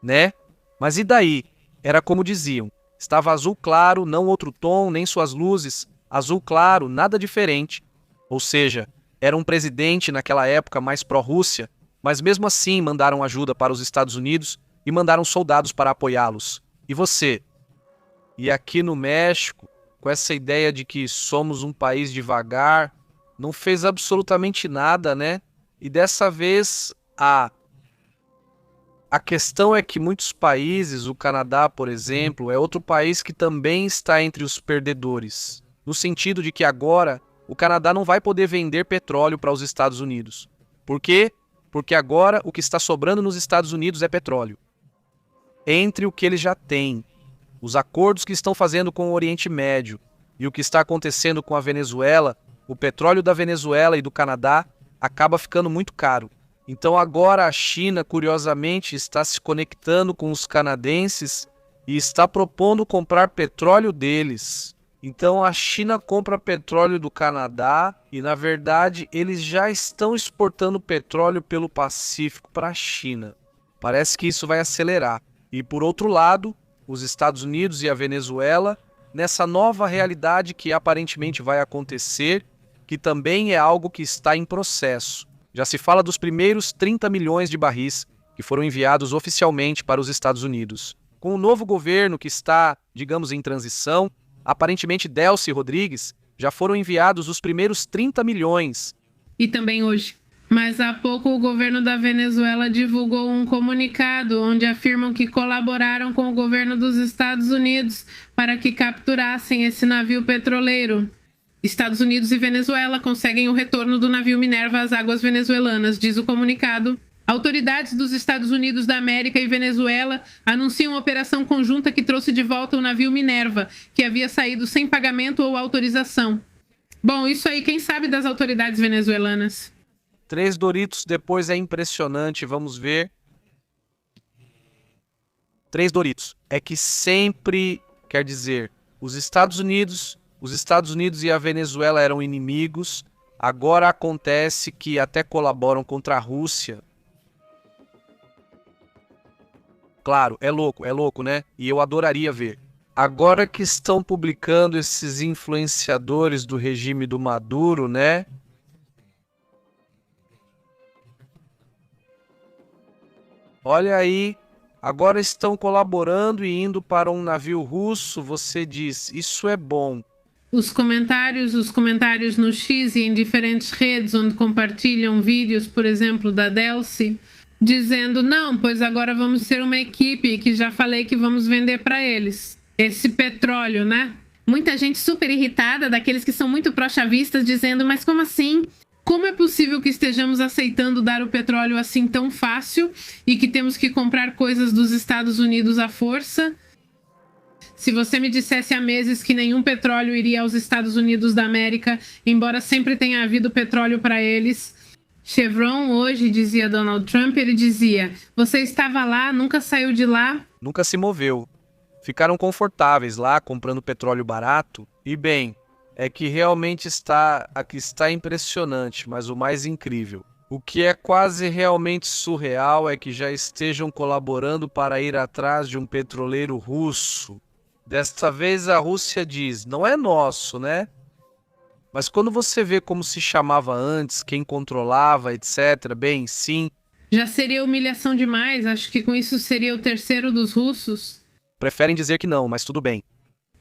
né? Mas e daí? Era como diziam, estava azul claro, não outro tom, nem suas luzes, azul claro, nada diferente. Ou seja, era um presidente naquela época mais pró-Rússia, mas mesmo assim mandaram ajuda para os Estados Unidos e mandaram soldados para apoiá-los. E você? E aqui no México, com essa ideia de que somos um país devagar, não fez absolutamente nada, né? E dessa vez, a questão é que muitos países, o Canadá, por exemplo, é outro país que também está entre os perdedores. No sentido de que agora, o Canadá não vai poder vender petróleo para os Estados Unidos. Por quê? Porque agora o que está sobrando nos Estados Unidos é petróleo. Entre o que eles já têm, os acordos que estão fazendo com o Oriente Médio e o que está acontecendo com a Venezuela, o petróleo da Venezuela e do Canadá acaba ficando muito caro. Então agora a China, curiosamente, está se conectando com os canadenses e está propondo comprar petróleo deles. Então a China compra petróleo do Canadá e, na verdade, eles já estão exportando petróleo pelo Pacífico para a China. Parece que isso vai acelerar. E, por outro lado, os Estados Unidos e a Venezuela, nessa nova realidade que aparentemente vai acontecer, que também é algo que está em processo. Já se fala dos primeiros 30 milhões de barris que foram enviados oficialmente para os Estados Unidos. Com o novo governo que está, digamos, em transição, aparentemente Delcy Rodrigues, já foram enviados os primeiros 30 milhões. E também hoje. Mas há pouco o governo da Venezuela divulgou um comunicado onde afirmam que colaboraram com o governo dos Estados Unidos para que capturassem esse navio petroleiro. Estados Unidos e Venezuela conseguem o retorno do navio Minerva às águas venezuelanas, diz o comunicado. Autoridades dos Estados Unidos da América e Venezuela anunciam uma operação conjunta que trouxe de volta o navio Minerva, que havia saído sem pagamento ou autorização. Bom, isso aí quem sabe das autoridades venezuelanas? 3 Doritos depois é impressionante, vamos ver. 3 Doritos. É que sempre, quer dizer, os Estados Unidos e a Venezuela eram inimigos, agora acontece que até colaboram contra a Rússia. Claro, é louco, né? E eu adoraria ver. Agora que estão publicando esses influenciadores do regime do Maduro, né? Olha aí, agora estão colaborando e indo para um navio russo, você diz, isso é bom. Os comentários no X e em diferentes redes onde compartilham vídeos, por exemplo, da Delcy, dizendo, não, pois agora vamos ser uma equipe que já falei que vamos vender para eles. Esse petróleo, né? Muita gente super irritada, daqueles que são muito pró-chavistas, dizendo, mas como assim? Como é possível que estejamos aceitando dar o petróleo assim tão fácil e que temos que comprar coisas dos Estados Unidos à força? Se você me dissesse há meses que nenhum petróleo iria aos Estados Unidos da América, embora sempre tenha havido petróleo para eles. Chevron hoje, dizia Donald Trump, ele dizia, você estava lá, nunca saiu de lá? Nunca se moveu. Ficaram confortáveis lá, comprando petróleo barato. E bem, é que realmente aqui está impressionante, mas o mais incrível. O que é quase realmente surreal é que já estejam colaborando para ir atrás de um petroleiro russo. Desta vez a Rússia diz, não é nosso, né? Mas quando você vê como se chamava antes, quem controlava, etc., bem, sim. Já seria humilhação demais, acho que com isso seria o terceiro dos russos. Preferem dizer que não, mas tudo bem.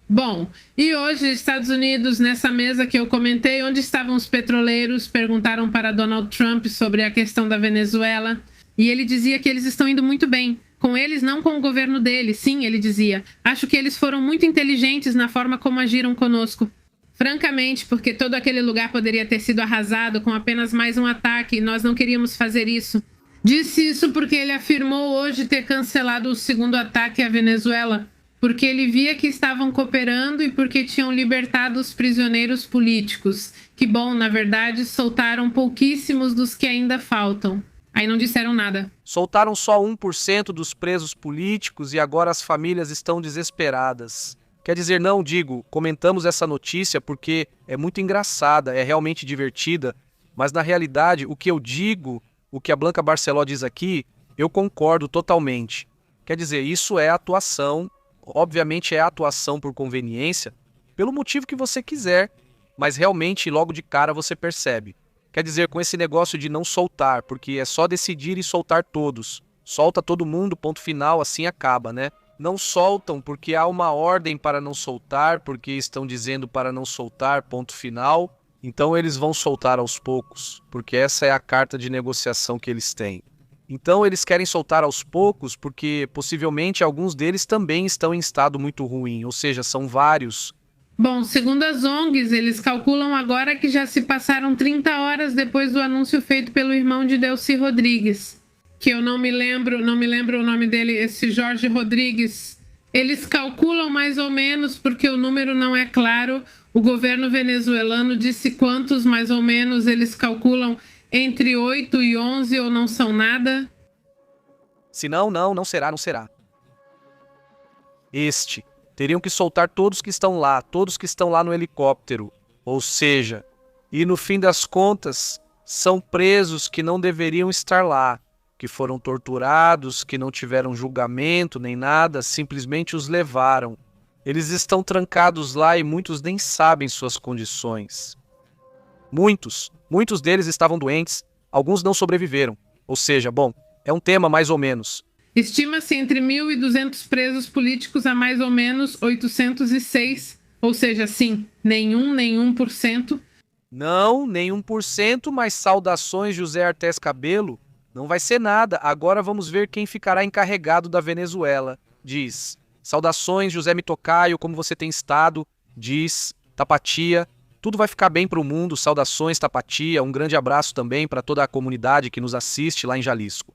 Bom, e hoje, Estados Unidos, nessa mesa que eu comentei, onde estavam os petroleiros, perguntaram para Donald Trump sobre a questão da Venezuela, e ele dizia que eles estão indo muito bem. Com eles, não com o governo dele. Sim, ele dizia. Acho que eles foram muito inteligentes na forma como agiram conosco. Francamente, porque todo aquele lugar poderia ter sido arrasado com apenas mais um ataque e nós não queríamos fazer isso. Disse isso porque ele afirmou hoje ter cancelado o segundo ataque à Venezuela, porque ele via que estavam cooperando e porque tinham libertado os prisioneiros políticos. Que bom, na verdade, soltaram pouquíssimos dos que ainda faltam. Aí não disseram nada. Soltaram só 1% dos presos políticos e agora as famílias estão desesperadas. Quer dizer, não, digo, comentamos essa notícia porque é muito engraçada, é realmente divertida, mas na realidade o que eu digo, o que a Blanca Barceló diz aqui, eu concordo totalmente. Quer dizer, isso é atuação, obviamente é atuação por conveniência, pelo motivo que você quiser, mas realmente logo de cara você percebe. Quer dizer, com esse negócio de não soltar, porque é só decidir e soltar todos. Solta todo mundo, ponto final, assim acaba, né? Não soltam porque há uma ordem para não soltar, porque estão dizendo para não soltar, ponto final. Então eles vão soltar aos poucos, porque essa é a carta de negociação que eles têm. Então eles querem soltar aos poucos porque possivelmente alguns deles também estão em estado muito ruim, ou seja, são vários. Bom, segundo as ONGs, eles calculam agora que já se passaram 30 horas depois do anúncio feito pelo irmão de Delcy Rodrigues, que eu não me lembro o nome dele, esse Jorge Rodrigues. Eles calculam mais ou menos, porque o número não é claro, o governo venezuelano disse quantos mais ou menos eles calculam Entre 8 e 11 ou não são nada? Se não, não será, não será. Teriam que soltar todos que estão lá no helicóptero. Ou seja, e no fim das contas, são presos que não deveriam estar lá, que foram torturados, que não tiveram julgamento nem nada, simplesmente os levaram. Eles estão trancados lá e muitos nem sabem suas condições. Muitos deles estavam doentes, alguns não sobreviveram. Ou seja, bom, é um tema mais ou menos. Estima-se entre 1.200 presos políticos a mais ou menos 806, ou seja, sim, nenhum por cento. Não, nenhum por cento, mas saudações José Artés Cabelo. Não vai ser nada, agora vamos ver quem ficará encarregado da Venezuela, diz. Saudações José Mitocaio, como você tem estado, diz. Tapatia, tudo vai ficar bem para o mundo, saudações Tapatia, um grande abraço também para toda a comunidade que nos assiste lá em Jalisco.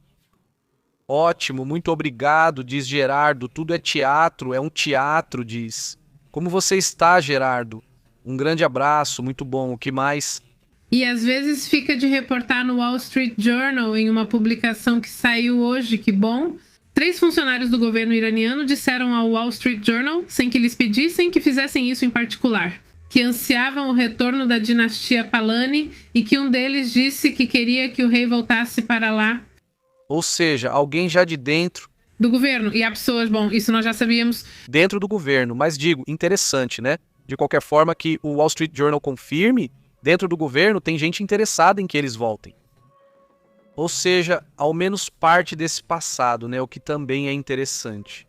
Ótimo, muito obrigado, diz Gerardo. Tudo é teatro, é um teatro, diz. Como você está, Gerardo? Um grande abraço, muito bom. O que mais? E às vezes fica de reportar no Wall Street Journal, em uma publicação que saiu hoje, que bom. 3 funcionários do governo iraniano disseram ao Wall Street Journal, sem que lhes pedissem, que fizessem isso em particular, que ansiavam o retorno da dinastia Pahlavi e que um deles disse que queria que o rei voltasse para lá. Ou seja, alguém já de dentro Do governo. E há pessoas, bom, isso nós já sabíamos. dentro do governo, mas digo, interessante, né? De qualquer forma que o Wall Street Journal confirme, dentro do governo tem gente interessada em que eles voltem. Ou seja, ao menos parte desse passado, né? O que também é interessante.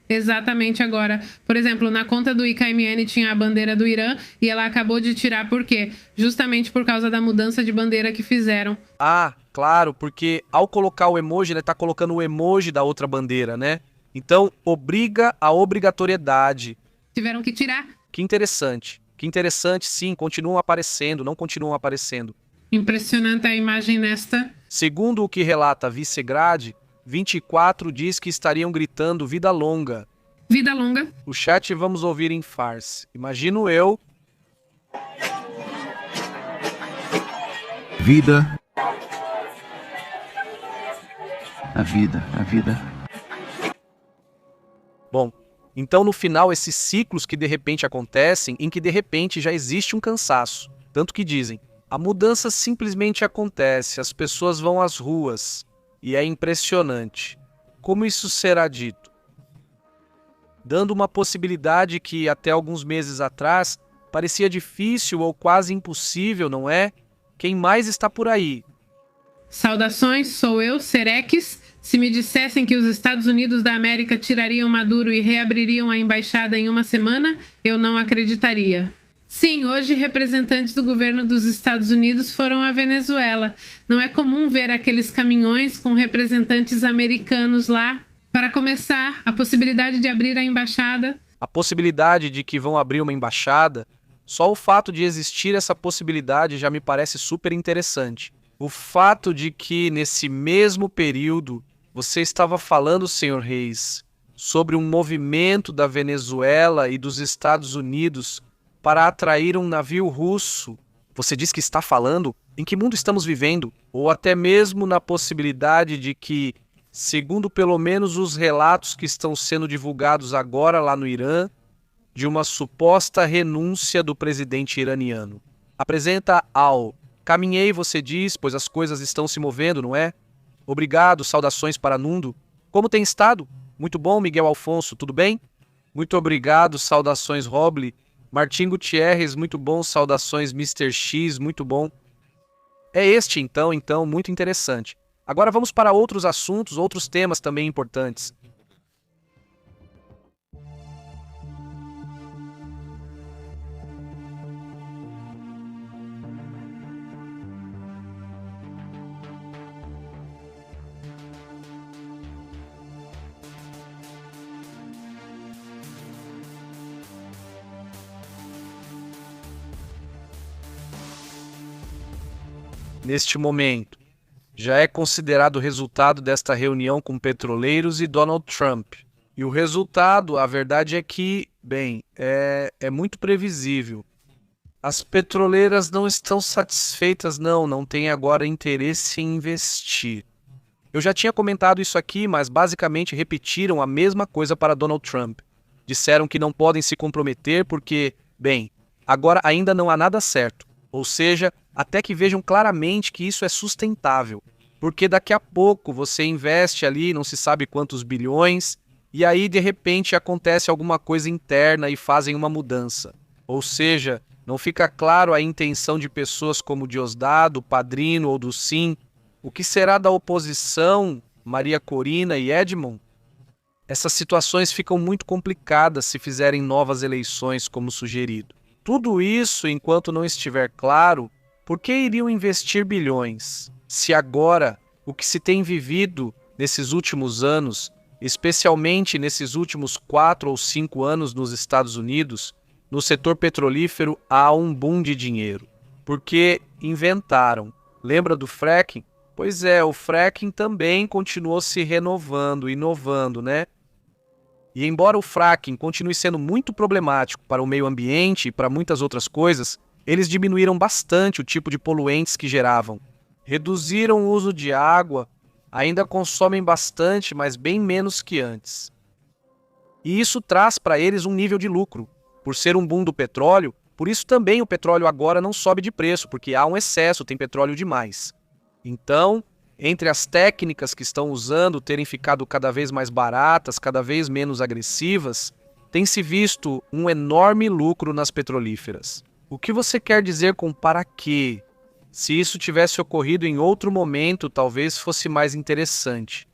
Exatamente agora. Por exemplo, na conta do IKMN tinha a bandeira do Irã e ela acabou de tirar por quê? Justamente por causa da mudança de bandeira que fizeram. Ah, claro, porque ao colocar o emoji, ele tá colocando o emoji da outra bandeira, né? Então, obriga a obrigatoriedade. Tiveram que tirar. Que interessante, sim, continuam aparecendo, não continuam aparecendo. Impressionante a imagem nesta. Segundo o que relata a Vicegrade, 24 diz que estariam gritando vida longa. Vida longa. O chat vamos ouvir em farce. Imagino eu. Vida. A vida. Bom, então no final esses ciclos que de repente acontecem, em que de repente já existe um cansaço. Tanto que dizem, a mudança simplesmente acontece, as pessoas vão às ruas. E é impressionante. Como isso será dito? Dando uma possibilidade que até alguns meses atrás parecia difícil ou quase impossível, não é? Quem mais está por aí? Saudações, sou eu, Serex. Se me dissessem que os Estados Unidos da América tirariam Maduro e reabririam a embaixada em uma semana, eu não acreditaria. Sim, hoje representantes do governo dos Estados Unidos foram à Venezuela. Não é comum ver aqueles caminhões com representantes americanos lá. Para começar, a possibilidade de abrir a embaixada. A possibilidade de que vão abrir uma embaixada, só o fato de existir essa possibilidade já me parece super interessante. O fato de que, nesse mesmo período, você estava falando, Sr. Reis, sobre um movimento da Venezuela e dos Estados Unidos para atrair um navio russo. Você diz que está falando? Em que mundo estamos vivendo? Ou até mesmo na possibilidade de que, segundo pelo menos os relatos que estão sendo divulgados agora lá no Irã, de uma suposta renúncia do presidente iraniano. Apresenta ao caminhei, você diz, pois as coisas estão se movendo, não é? Obrigado, saudações para Nundo. Como tem estado? Muito bom, Miguel Alfonso, tudo bem? Muito obrigado, saudações Roble. Martim Gutierrez, muito bom, saudações Mr. X, muito bom. É este então, muito interessante. Agora vamos para outros assuntos, outros temas também importantes. Neste momento, já é considerado o resultado desta reunião com petroleiros e Donald Trump. E o resultado, a verdade é que, bem, é muito previsível. As petroleiras não estão satisfeitas, não têm agora interesse em investir. Eu já tinha comentado isso aqui, mas basicamente repetiram a mesma coisa para Donald Trump. Disseram que não podem se comprometer porque, bem, agora ainda não há nada certo. Ou seja, até que vejam claramente que isso é sustentável. Porque daqui a pouco você investe ali não se sabe quantos bilhões, e aí de repente acontece alguma coisa interna e fazem uma mudança. Ou seja, não fica claro a intenção de pessoas como Diosdado, Padrino ou do Sim. O que será da oposição, Maria Corina e Edmond? Essas situações ficam muito complicadas se fizerem novas eleições como sugerido. Tudo isso enquanto não estiver claro por que iriam investir bilhões, se agora o que se tem vivido nesses últimos anos, especialmente nesses últimos 4 ou 5 anos nos Estados Unidos, no setor petrolífero há um boom de dinheiro. Porque inventaram. Lembra do fracking? Pois é, o fracking também continuou se renovando, inovando, né? E embora o fracking continue sendo muito problemático para o meio ambiente e para muitas outras coisas, eles diminuíram bastante o tipo de poluentes que geravam. Reduziram o uso de água, ainda consomem bastante, mas bem menos que antes. E isso traz para eles um nível de lucro. Por ser um boom do petróleo, por isso também o petróleo agora não sobe de preço, porque há um excesso, tem petróleo demais. Então, entre as técnicas que estão usando terem ficado cada vez mais baratas, cada vez menos agressivas, tem-se visto um enorme lucro nas petrolíferas. O que você quer dizer com para quê? Se isso tivesse ocorrido em outro momento, talvez fosse mais interessante.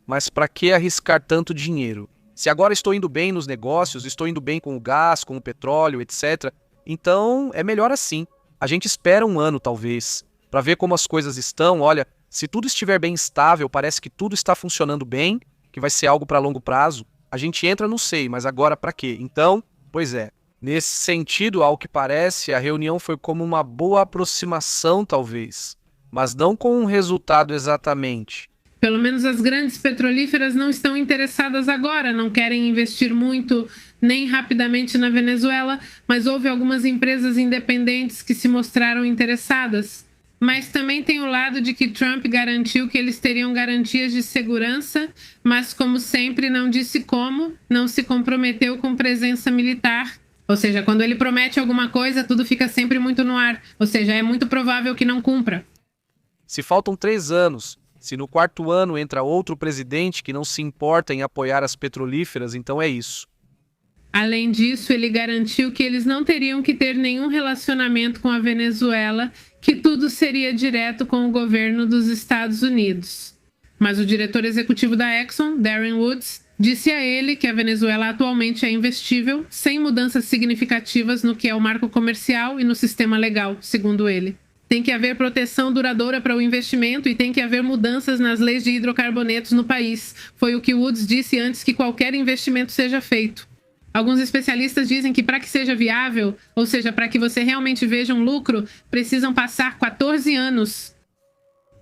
Mas para que arriscar tanto dinheiro? Se agora estou indo bem nos negócios, estou indo bem com o gás, com o petróleo, etc., então é melhor assim. A gente espera um ano, talvez, para ver como as coisas estão. Olha, se tudo estiver bem estável, parece que tudo está funcionando bem, que vai ser algo para longo prazo, a gente entra, não sei, mas agora para quê? Então, pois é. Nesse sentido, ao que parece, a reunião foi como uma boa aproximação, talvez, mas não com um resultado exatamente. Pelo menos as grandes petrolíferas não estão interessadas agora, não querem investir muito nem rapidamente na Venezuela, mas houve algumas empresas independentes que se mostraram interessadas. Mas também tem o lado de que Trump garantiu que eles teriam garantias de segurança, mas como sempre não disse como, não se comprometeu com presença militar. Ou seja, quando ele promete alguma coisa, tudo fica sempre muito no ar. Ou seja, é muito provável que não cumpra. Se faltam 3 anos, se no 4º ano entra outro presidente que não se importa em apoiar as petrolíferas, então é isso. Além disso, ele garantiu que eles não teriam que ter nenhum relacionamento com a Venezuela, que tudo seria direto com o governo dos Estados Unidos. Mas o diretor executivo da Exxon, Darren Woods, disse a ele que a Venezuela atualmente é investível, sem mudanças significativas no que é o marco comercial e no sistema legal, segundo ele. Tem que haver proteção duradoura para o investimento e tem que haver mudanças nas leis de hidrocarbonetos no país. Foi o que Woods disse antes que qualquer investimento seja feito. Alguns especialistas dizem que para que seja viável, ou seja, para que você realmente veja um lucro, precisam passar 14 anos.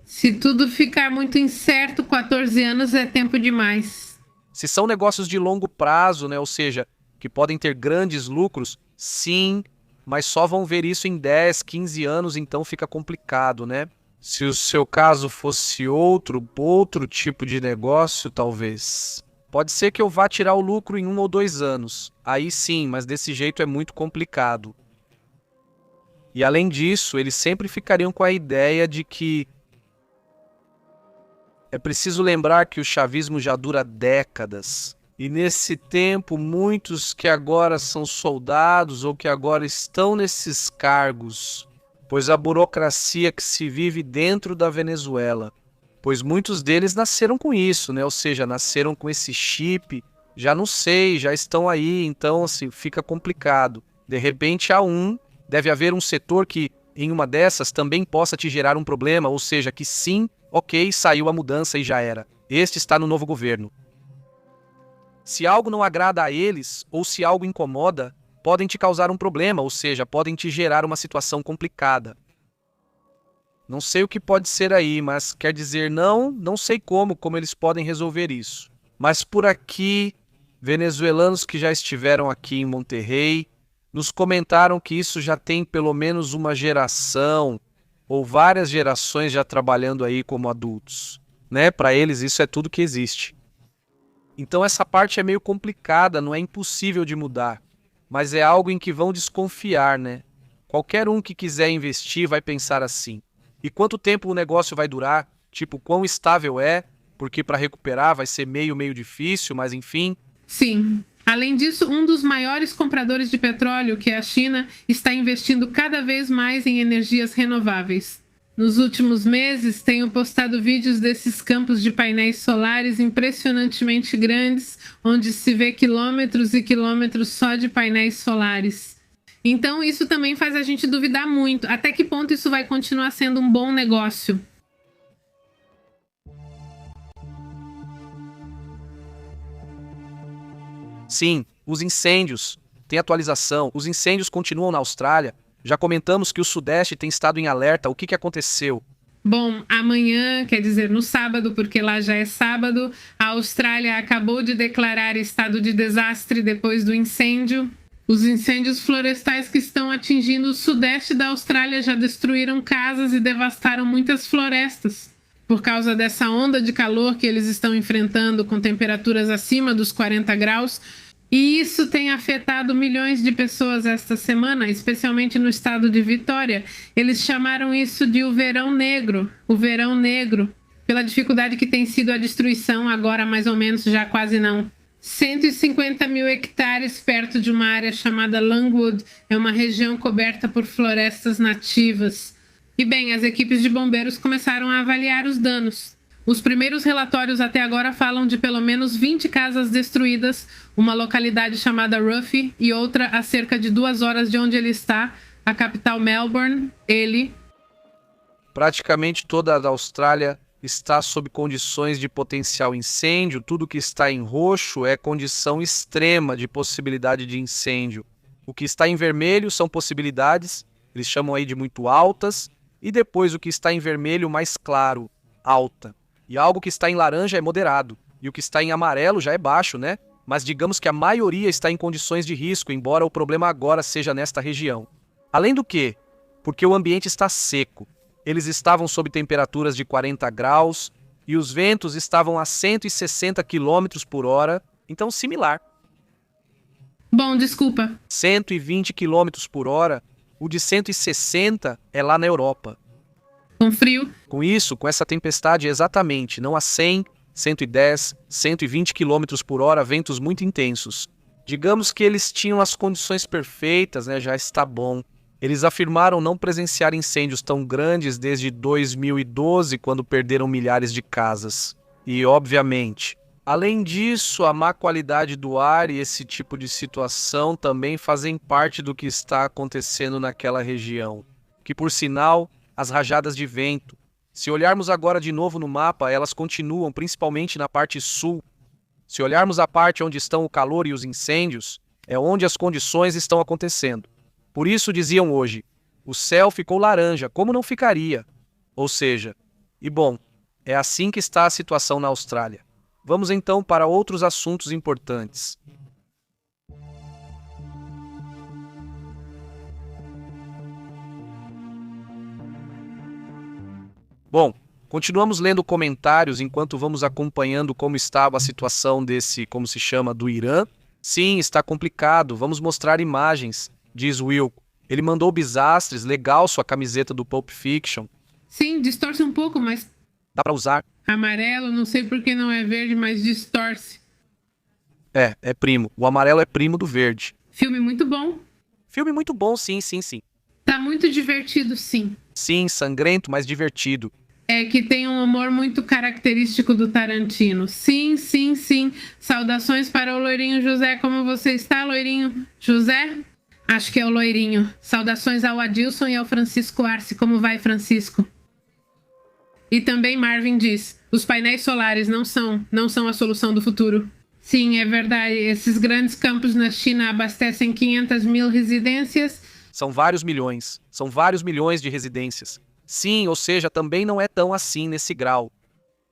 Se tudo ficar muito incerto, 14 anos é tempo demais. Se são negócios de longo prazo, né, ou seja, que podem ter grandes lucros, sim, mas só vão ver isso em 10, 15 anos, então fica complicado, né? Se o seu caso fosse outro tipo de negócio, talvez. Pode ser que eu vá tirar o lucro em 1 ou 2 anos. Aí sim, mas desse jeito é muito complicado. E além disso, eles sempre ficariam com a ideia de que é preciso lembrar que o chavismo já dura décadas. E nesse tempo, muitos que agora são soldados ou que agora estão nesses cargos, pois a burocracia que se vive dentro da Venezuela, pois muitos deles nasceram com isso, né? Ou seja, nasceram com esse chip, já não sei, já estão aí, então assim, fica complicado. De repente deve haver um setor que em uma dessas também possa te gerar um problema, ou seja, que sim, ok, saiu a mudança e já era. Este está no novo governo. Se algo não agrada a eles, ou se algo incomoda, podem te causar um problema, ou seja, podem te gerar uma situação complicada. Não sei o que pode ser aí, mas quer dizer não sei como eles podem resolver isso. Mas por aqui, venezuelanos que já estiveram aqui em Monterrey, nos comentaram que isso já tem pelo menos uma geração ou várias gerações já trabalhando aí como adultos, né? Para eles isso é tudo que existe. Então essa parte é meio complicada, não é impossível de mudar, mas é algo em que vão desconfiar, né? Qualquer um que quiser investir vai pensar assim. E quanto tempo o negócio vai durar? Tipo, quão estável é? Porque para recuperar vai ser meio difícil, mas enfim. Sim. Além disso, um dos maiores compradores de petróleo, que é a China, está investindo cada vez mais em energias renováveis. Nos últimos meses, tenho postado vídeos desses campos de painéis solares impressionantemente grandes, onde se vê quilômetros e quilômetros só de painéis solares. Então, isso também faz a gente duvidar muito. Até que ponto isso vai continuar sendo um bom negócio? Sim, os incêndios. Tem atualização. Os incêndios continuam na Austrália. Já comentamos que o Sudeste tem estado em alerta. O que aconteceu? Bom, amanhã, quer dizer no sábado, porque lá já é sábado, a Austrália acabou de declarar estado de desastre depois do incêndio. Os incêndios florestais que estão atingindo o sudeste da Austrália já destruíram casas e devastaram muitas florestas. Por causa dessa onda de calor que eles estão enfrentando com temperaturas acima dos 40 graus, e isso tem afetado milhões de pessoas esta semana, especialmente no estado de Vitória. Eles chamaram isso de o verão negro, pela dificuldade que tem sido a destruição, agora mais ou menos, já quase não. 150 mil hectares perto de uma área chamada Longwood, é uma região coberta por florestas nativas. E bem, as equipes de bombeiros começaram a avaliar os danos. Os primeiros relatórios até agora falam de pelo menos 20 casas destruídas, uma localidade chamada Ruffy e outra a cerca de 2 horas de onde ele está, a capital Melbourne. Praticamente toda a Austrália está sob condições de potencial incêndio. Tudo que está em roxo é condição extrema de possibilidade de incêndio. O que está em vermelho são possibilidades, eles chamam aí de muito altas, e depois o que está em vermelho mais claro, alta. E algo que está em laranja é moderado, e o que está em amarelo já é baixo, né? Mas digamos que a maioria está em condições de risco, embora o problema agora seja nesta região. Além do que, porque o ambiente está seco, eles estavam sob temperaturas de 40 graus e os ventos estavam a 160 km por hora, então similar. Bom, desculpa. 120 km por hora, o de 160 é lá na Europa. Com frio. Com isso, com essa tempestade exatamente, não a 100, 110, 120 km por hora, ventos muito intensos. Digamos que eles tinham as condições perfeitas, né? Já está bom. Eles afirmaram não presenciar incêndios tão grandes desde 2012, quando perderam milhares de casas. E, obviamente, além disso, a má qualidade do ar e esse tipo de situação também fazem parte do que está acontecendo naquela região. Que, por sinal, as rajadas de vento. Se olharmos agora de novo no mapa, elas continuam principalmente na parte sul. Se olharmos a parte onde estão o calor e os incêndios, é onde as condições estão acontecendo. Por isso diziam hoje, o céu ficou laranja, como não ficaria? Ou seja, e bom, é assim que está a situação na Austrália. Vamos então para outros assuntos importantes. Bom, continuamos lendo comentários enquanto vamos acompanhando como estava a situação desse, como se chama, do Irã. Sim, está complicado, vamos mostrar imagens, diz Wilco. Ele mandou Bizastres, legal sua camiseta do Pulp Fiction. Sim, distorce um pouco, mas... Dá pra usar. Amarelo, não sei por que não é verde, mas distorce. É primo. O amarelo é primo do verde. Filme muito bom. Filme muito bom, sim. Tá muito divertido, sim. Sim, sangrento, mas divertido. É que tem um humor muito característico do Tarantino. Sim. Saudações para o loirinho José. Como você está, loirinho? José? Acho que é o loirinho. Saudações ao Adilson e ao Francisco Arce. Como vai, Francisco? E também Marvin diz, os painéis solares não são a solução do futuro. Sim, é verdade. Esses grandes campos na China abastecem 500 mil residências. São vários milhões de residências. Sim, ou seja, também não é tão assim nesse grau.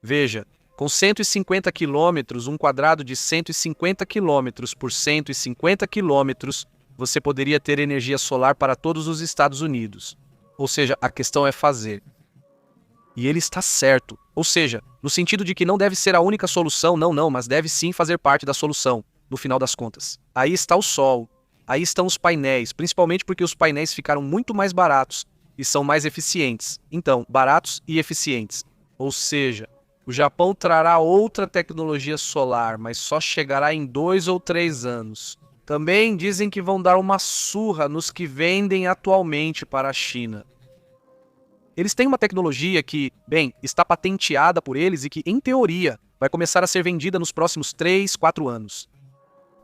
Veja, com 150 quilômetros, um quadrado de 150 quilômetros por 150 quilômetros, você poderia ter energia solar para todos os Estados Unidos. Ou seja, a questão é fazer. E ele está certo. Ou seja, no sentido de que não deve ser a única solução, não, mas deve sim fazer parte da solução, no final das contas. Aí está o sol, aí estão os painéis, principalmente porque os painéis ficaram muito mais baratos e são mais eficientes. Então, baratos e eficientes. Ou seja, o Japão trará outra tecnologia solar, mas só chegará em 2 ou 3 anos. Também dizem que vão dar uma surra nos que vendem atualmente para a China. Eles têm uma tecnologia que, bem, está patenteada por eles e que, em teoria, vai começar a ser vendida nos próximos 3, 4 anos.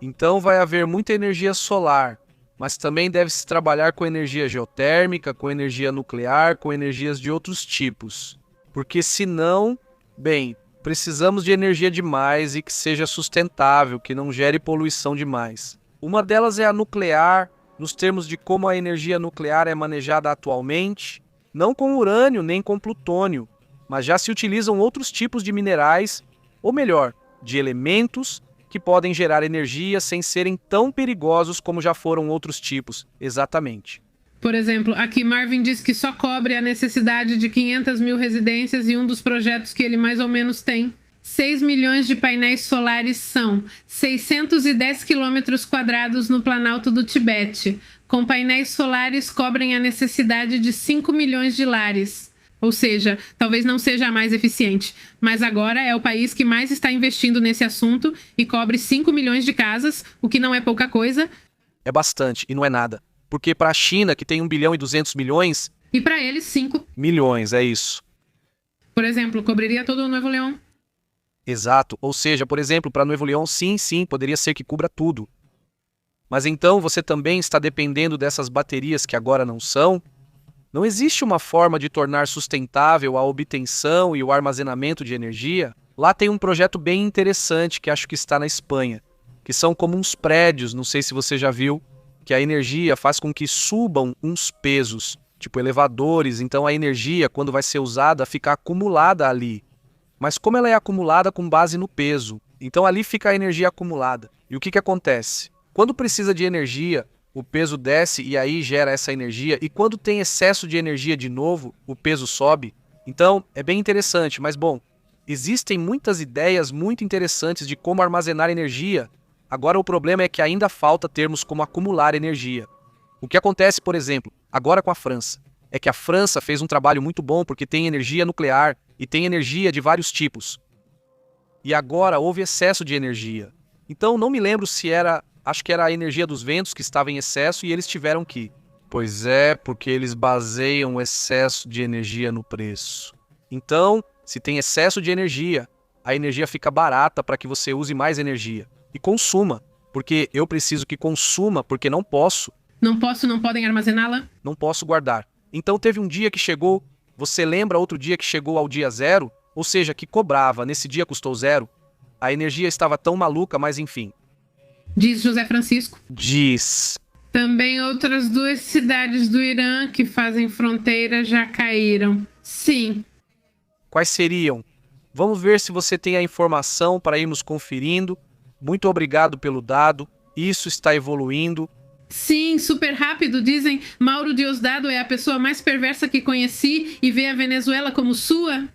Então vai haver muita energia solar, mas também deve-se trabalhar com energia geotérmica, com energia nuclear, com energias de outros tipos. Porque senão, bem, precisamos de energia demais e que seja sustentável, que não gere poluição demais. Uma delas é a nuclear, nos termos de como a energia nuclear é manejada atualmente, não com urânio nem com plutônio, mas já se utilizam outros tipos de minerais, ou melhor, de elementos que podem gerar energia sem serem tão perigosos como já foram outros tipos, exatamente. Por exemplo, aqui Marvin diz que só cobre a necessidade de 500 mil residências e um dos projetos que ele mais ou menos tem. 6 milhões de painéis solares são 610 quilômetros quadrados no Planalto do Tibete. Com painéis solares cobrem a necessidade de 5 milhões de lares. Ou seja, talvez não seja a mais eficiente, mas agora é o país que mais está investindo nesse assunto e cobre 5 milhões de casas, o que não é pouca coisa. É bastante e não é nada. Porque para a China, que tem 1 bilhão e 200 milhões... E para eles, 5 milhões, é isso. Por exemplo, cobriria todo o Novo Leão. Exato. Ou seja, por exemplo, para Novo Leão, sim, poderia ser que cubra tudo. Mas então você também está dependendo dessas baterias que agora não são? Não existe uma forma de tornar sustentável a obtenção e o armazenamento de energia? Lá tem um projeto bem interessante que acho que está na Espanha, que são como uns prédios, não sei se você já viu, que a energia faz com que subam uns pesos, tipo elevadores, então a energia, quando vai ser usada, fica acumulada ali. Mas como ela é acumulada com base no peso, então ali fica a energia acumulada. E o que acontece? Quando precisa de energia, o peso desce e aí gera essa energia, e quando tem excesso de energia de novo, o peso sobe. Então, é bem interessante, mas bom, existem muitas ideias muito interessantes de como armazenar energia. Agora o problema é que ainda falta termos como acumular energia. O que acontece, por exemplo, agora com a França, é que a França fez um trabalho muito bom porque tem energia nuclear e tem energia de vários tipos. E agora houve excesso de energia. Então não me lembro se era... Acho que era a energia dos ventos que estava em excesso e eles tiveram que... Pois é, porque eles baseiam o excesso de energia no preço. Então, se tem excesso de energia, a energia fica barata para que você use mais energia. E consuma, porque eu preciso que consuma, porque não posso. Não podem armazená-la? Não posso guardar. Então teve um dia que chegou, você lembra outro dia que chegou ao dia 0? Ou seja, que cobrava, nesse dia custou 0. A energia estava tão maluca, mas enfim. Diz José Francisco. Diz. Também outras 2 cidades do Irã que fazem fronteira já caíram. Sim. Quais seriam? Vamos ver se você tem a informação para irmos conferindo. Muito obrigado pelo dado. Isso está evoluindo. Sim, super rápido, dizem. Mauro Diosdado é a pessoa mais perversa que conheci e vê a Venezuela como sua.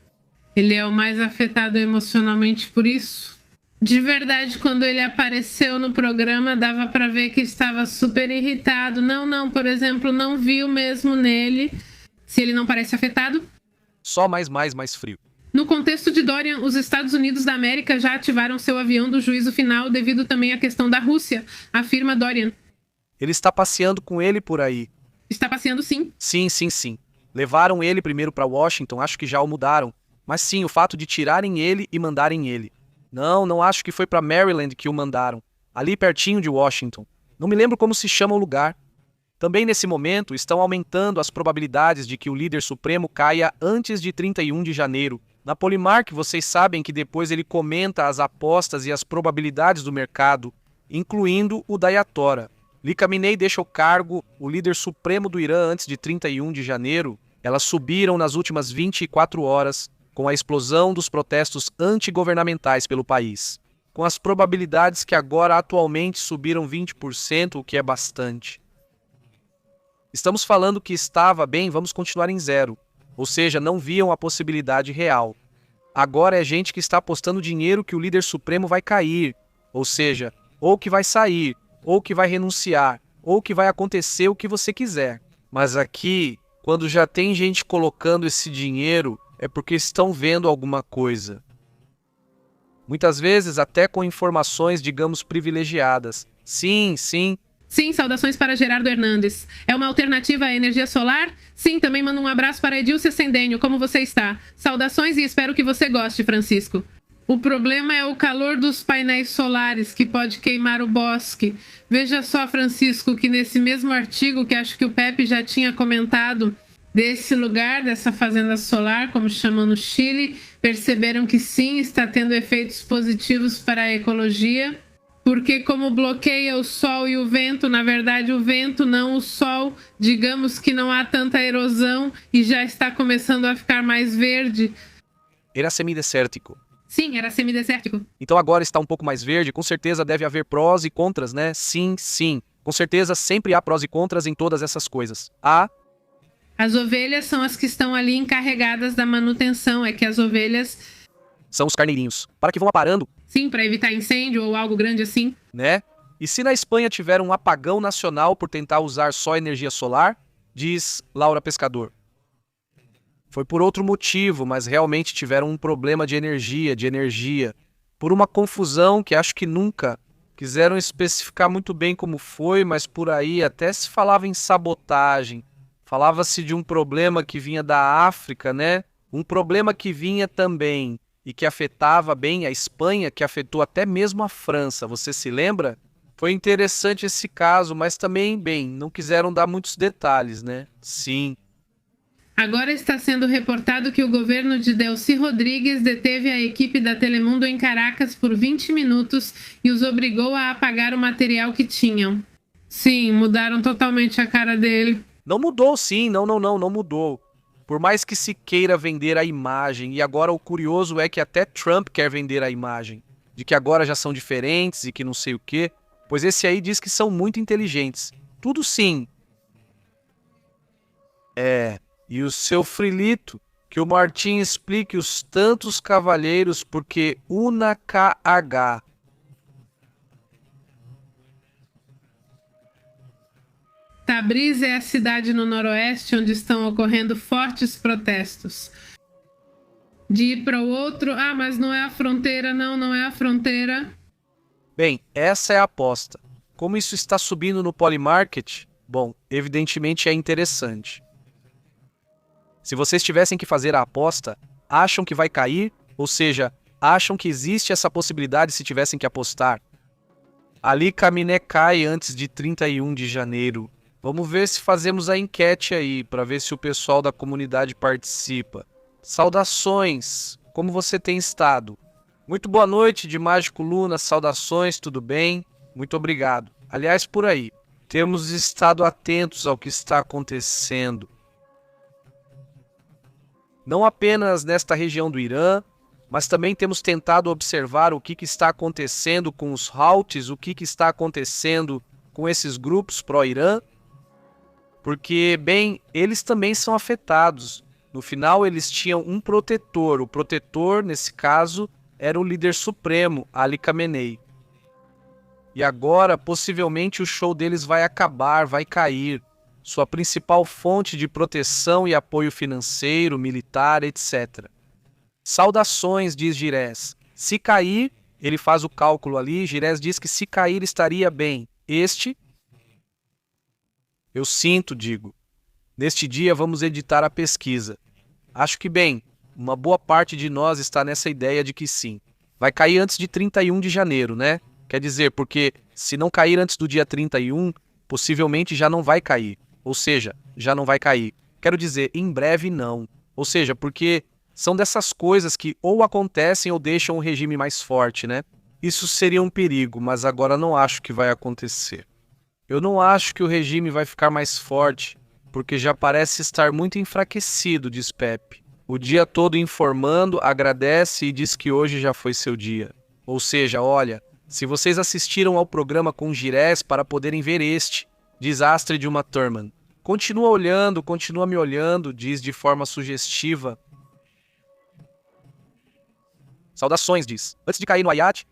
Ele é o mais afetado emocionalmente por isso. De verdade, quando ele apareceu no programa, dava pra ver que estava super irritado. Não, por exemplo, não viu mesmo nele. Se ele não parece afetado? Só mais frio. No contexto de Dorian, os Estados Unidos da América já ativaram seu avião do juízo final devido também à questão da Rússia, afirma Dorian. Ele está passeando com ele por aí. Está passeando, sim? Sim. Levaram ele primeiro para Washington, acho que já o mudaram. Mas sim, o fato de tirarem ele e mandarem ele. Não acho que foi para Maryland que o mandaram. Ali pertinho de Washington. Não me lembro como se chama o lugar. Também nesse momento estão aumentando as probabilidades de que o líder supremo caia antes de 31 de janeiro. Na Polymark vocês sabem que depois ele comenta as apostas e as probabilidades do mercado, incluindo o da Yatora. Li Khamenei deixa o cargo, o líder supremo do Irã antes de 31 de janeiro. Elas subiram nas últimas 24 horas com a explosão dos protestos antigovernamentais pelo país. com as probabilidades que agora atualmente subiram 20%, o que é bastante. Estamos falando que estava bem, vamos continuar em zero, ou seja, não viam a possibilidade real. Agora é gente que está apostando dinheiro que o líder supremo vai cair, ou seja, ou que vai sair, ou que vai renunciar, ou que vai acontecer o que você quiser. Mas aqui, quando já tem gente colocando esse dinheiro, é porque estão vendo alguma coisa. Muitas vezes até com informações, digamos, privilegiadas. Sim, sim. Sim, saudações para Gerardo Hernandes. É uma alternativa à energia solar? Sim, também mando um abraço para Edilce Sendênio. Como você está? Saudações e espero que você goste, Francisco. O problema é o calor dos painéis solares, que pode queimar o bosque. Veja só, Francisco, que nesse mesmo artigo, que acho que o Pepe já tinha comentado, desse lugar, dessa fazenda solar, como chamam no Chile, perceberam que sim, está tendo efeitos positivos para a ecologia, porque como bloqueia o sol e o vento, na verdade o vento não o sol, digamos que não há tanta erosão e já está começando a ficar mais verde. Era semidesértico. Sim, era semidesértico. Então agora está um pouco mais verde, com certeza deve haver prós e contras, né? Sim, sim. Com certeza sempre há prós e contras em todas essas coisas. As ovelhas são as que estão ali encarregadas da manutenção, é que as ovelhas... São os carneirinhos, para que vão aparando. Sim, para evitar incêndio ou algo grande assim. Né? E se na Espanha tiver um apagão nacional por tentar usar só energia solar, diz Laura Pescador. Foi por outro motivo, mas realmente tiveram um problema de energia, por uma confusão que acho que nunca quiseram especificar muito bem como foi, mas por aí até se falava em sabotagem. Falava-se de um problema que vinha da África, né? Um problema que vinha também e que afetava bem a Espanha, que afetou até mesmo a França. Você se lembra? Foi interessante esse caso, mas também, bem, não quiseram dar muitos detalhes, né? Sim. Agora está sendo reportado que o governo de Delcy Rodrigues deteve a equipe da Telemundo em Caracas por 20 minutos e os obrigou a apagar o material que tinham. Sim, mudaram totalmente a cara dele. Não mudou, sim. Não mudou. Por mais que se queira vender a imagem, e agora o curioso é que até Trump quer vender a imagem, de que agora já são diferentes e que não sei o quê, pois esse aí diz que são muito inteligentes. Tudo sim. E o seu Frilito, que o Martim explique os tantos cavalheiros, porque una KH. Tabriz é a cidade no noroeste onde estão ocorrendo fortes protestos. De ir para o outro... mas não é a fronteira, não é a fronteira. Bem, essa é a aposta. Como isso está subindo no Polymarket, bom, evidentemente é interessante. Se vocês tivessem que fazer a aposta, acham que vai cair? Ou seja, acham que existe essa possibilidade se tivessem que apostar? Ali Caminé cai antes de 31 de janeiro. Vamos ver se fazemos a enquete aí, para ver se o pessoal da comunidade participa. Saudações, como você tem estado? Muito boa noite de Mágico Luna, saudações, tudo bem? Muito obrigado. Aliás, por aí, temos estado atentos ao que está acontecendo. Não apenas nesta região do Irã, mas também temos tentado observar o que está acontecendo com os Houthis, o que está acontecendo com esses grupos pró-Irã, porque, bem, eles também são afetados. No final, eles tinham um protetor. O protetor, nesse caso, era o líder supremo, Ali Khamenei. E agora, possivelmente, o show deles vai acabar, vai cair. Sua principal fonte de proteção e apoio financeiro, militar, etc. Saudações, diz Girés. Se cair, ele faz o cálculo ali, Girés diz que se cair estaria bem. Eu sinto, digo. Neste dia vamos editar a pesquisa. Acho que, bem, uma boa parte de nós está nessa ideia de que sim. Vai cair antes de 31 de janeiro, né? Quer dizer, porque se não cair antes do dia 31, possivelmente já não vai cair. Ou seja, já não vai cair. Quero dizer, em breve não. Ou seja, porque são dessas coisas que ou acontecem ou deixam o regime mais forte, né? Isso seria um perigo, mas agora não acho que vai acontecer. Eu não acho que o regime vai ficar mais forte, porque já parece estar muito enfraquecido, diz Pepe. O dia todo informando, agradece e diz que hoje já foi seu dia. Ou seja, olha, se vocês assistiram ao programa com Gires para poderem ver este desastre de uma Thurman. Continua me olhando, diz de forma sugestiva. Saudações, diz. Antes de cair no iate,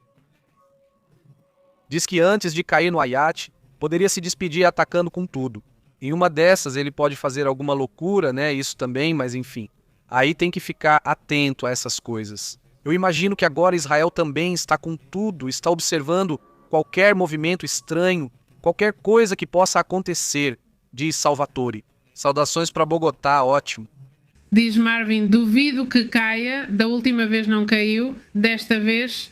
diz que antes de cair no iate, poderia se despedir atacando com tudo. Em uma dessas ele pode fazer alguma loucura, né? Isso também, mas enfim. Aí tem que ficar atento a essas coisas. Eu imagino que agora Israel também está com tudo, está observando qualquer movimento estranho, qualquer coisa que possa acontecer, diz Salvatore. Saudações para Bogotá, ótimo. Diz Marvin, duvido que caia, da última vez não caiu, desta vez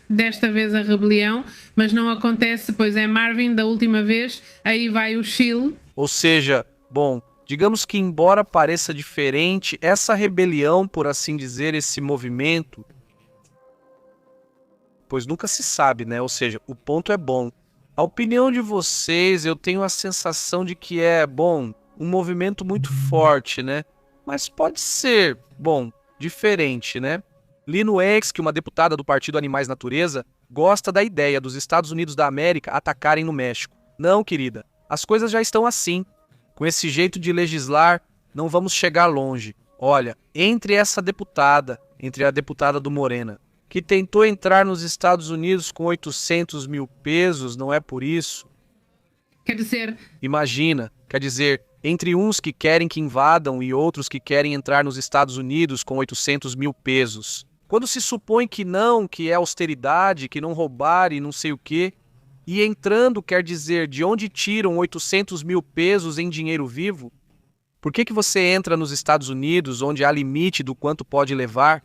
a rebelião, mas não acontece, pois é Marvin, da última vez, aí vai o Chile. Ou seja, bom, digamos que embora pareça diferente, essa rebelião, por assim dizer, esse movimento, pois nunca se sabe, né? Ou seja, o ponto é bom. A opinião de vocês, eu tenho a sensação de que é, bom, um movimento muito forte, né? Mas pode ser, bom, diferente, né? Li no X que uma deputada do Partido Animais Natureza gosta da ideia dos Estados Unidos da América atacarem no México. Não, querida, as coisas já estão assim. Com esse jeito de legislar, não vamos chegar longe. Olha, entre a deputada do Morena, que tentou entrar nos Estados Unidos com 800 mil pesos, não é por isso? Quer dizer... Imagina, quer dizer, entre uns que querem que invadam e outros que querem entrar nos Estados Unidos com 800 mil pesos. Quando se supõe que não, que é austeridade, que não roubar e não sei o quê, e entrando quer dizer de onde tiram 800 mil pesos em dinheiro vivo? Por que você entra nos Estados Unidos, onde há limite do quanto pode levar?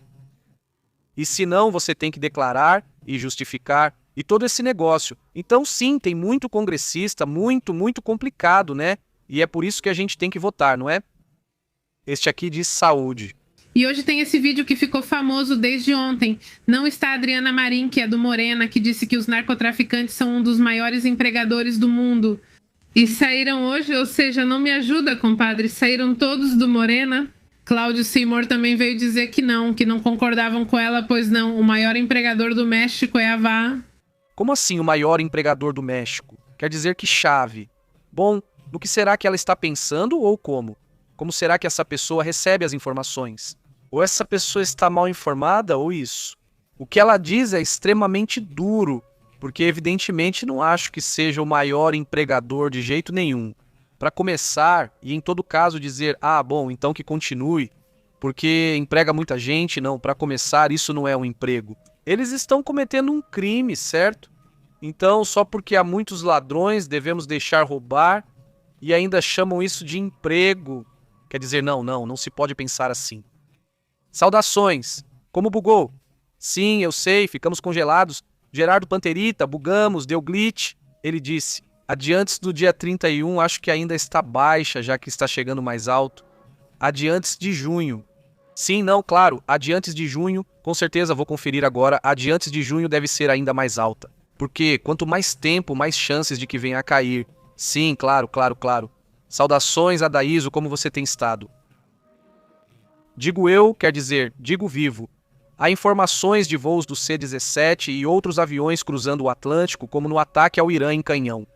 E se não, você tem que declarar e justificar, e todo esse negócio. Então sim, tem muito congressista, muito complicado, né? E é por isso que a gente tem que votar, não é? Este aqui diz saúde. E hoje tem esse vídeo que ficou famoso desde ontem. Não está a Adriana Marim, que é do Morena, que disse que os narcotraficantes são um dos maiores empregadores do mundo. E saíram hoje, ou seja, não me ajuda, compadre, saíram todos do Morena. Cláudio Seymour também veio dizer que não concordavam com ela, pois não, o maior empregador do México é a VA. Como assim o maior empregador do México? Quer dizer que chave. Bom, no que será que ela está pensando ou como? Como será que essa pessoa recebe as informações? Ou essa pessoa está mal informada ou isso? O que ela diz é extremamente duro, porque evidentemente não acho que seja o maior empregador de jeito nenhum. Para começar, e em todo caso dizer, bom, então que continue, porque emprega muita gente, não, para começar, isso não é um emprego. Eles estão cometendo um crime, certo? Então, só porque há muitos ladrões, devemos deixar roubar, e ainda chamam isso de emprego. Quer dizer, não se pode pensar assim. Saudações! Como bugou? Sim, eu sei, ficamos congelados. Gerardo Panterita, bugamos, deu glitch. Ele disse, adiantes do dia 31, acho que ainda está baixa, já que está chegando mais alto. Adiantes de junho. Sim, não, claro, adiantes de junho, com certeza vou conferir agora, adiantes de junho deve ser ainda mais alta. Porque quanto mais tempo, mais chances de que venha a cair. Sim, claro. Saudações, Adaíso, como você tem estado? Digo eu, quer dizer, digo vivo. Há informações de voos do C-17 e outros aviões cruzando o Atlântico, como no ataque ao Irã em Canhão.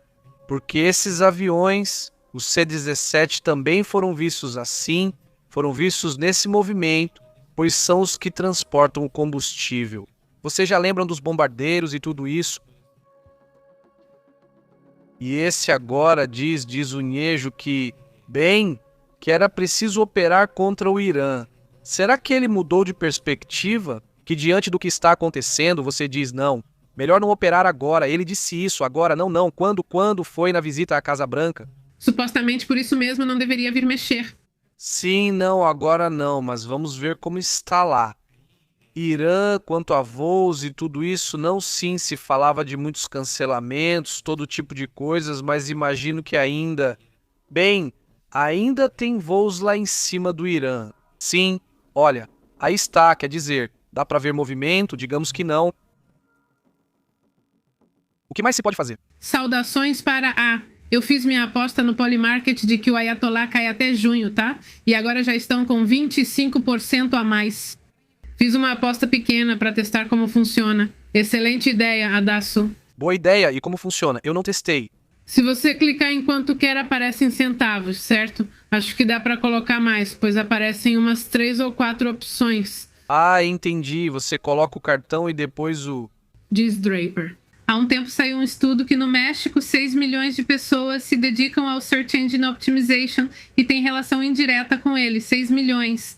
Porque esses aviões, os C-17 também foram vistos assim, foram vistos nesse movimento, pois são os que transportam o combustível. Vocês já lembram dos bombardeiros e tudo isso? E esse agora diz o Nhejo que, bem, que era preciso operar contra o Irã. Será que ele mudou de perspectiva? Que diante do que está acontecendo, você diz não, melhor não operar agora, ele disse isso, agora não, quando foi na visita à Casa Branca? Supostamente por isso mesmo não deveria vir mexer. Sim, não, agora não, mas vamos ver como está lá. Irã, quanto a voos e tudo isso, não sim, se falava de muitos cancelamentos, todo tipo de coisas, mas imagino que ainda tem voos lá em cima do Irã. Sim, olha, aí está, quer dizer, dá para ver movimento, digamos que não. O que mais se pode fazer? Saudações para a... Eu fiz minha aposta no Polymarket de que o Ayatollah cai até junho, tá? E agora já estão com 25% a mais. Fiz uma aposta pequena para testar como funciona. Excelente ideia, Adasso. Boa ideia, e como funciona? Eu não testei. Se você clicar em quanto quer, aparecem centavos, certo? Acho que dá para colocar mais, pois aparecem umas 3 ou 4 opções, Ah, entendi. Você coloca o cartão e depois o... diz Draper. Há um tempo saiu um estudo que no México 6 milhões de pessoas se dedicam ao Search Engine Optimization e tem relação indireta com ele, 6 milhões.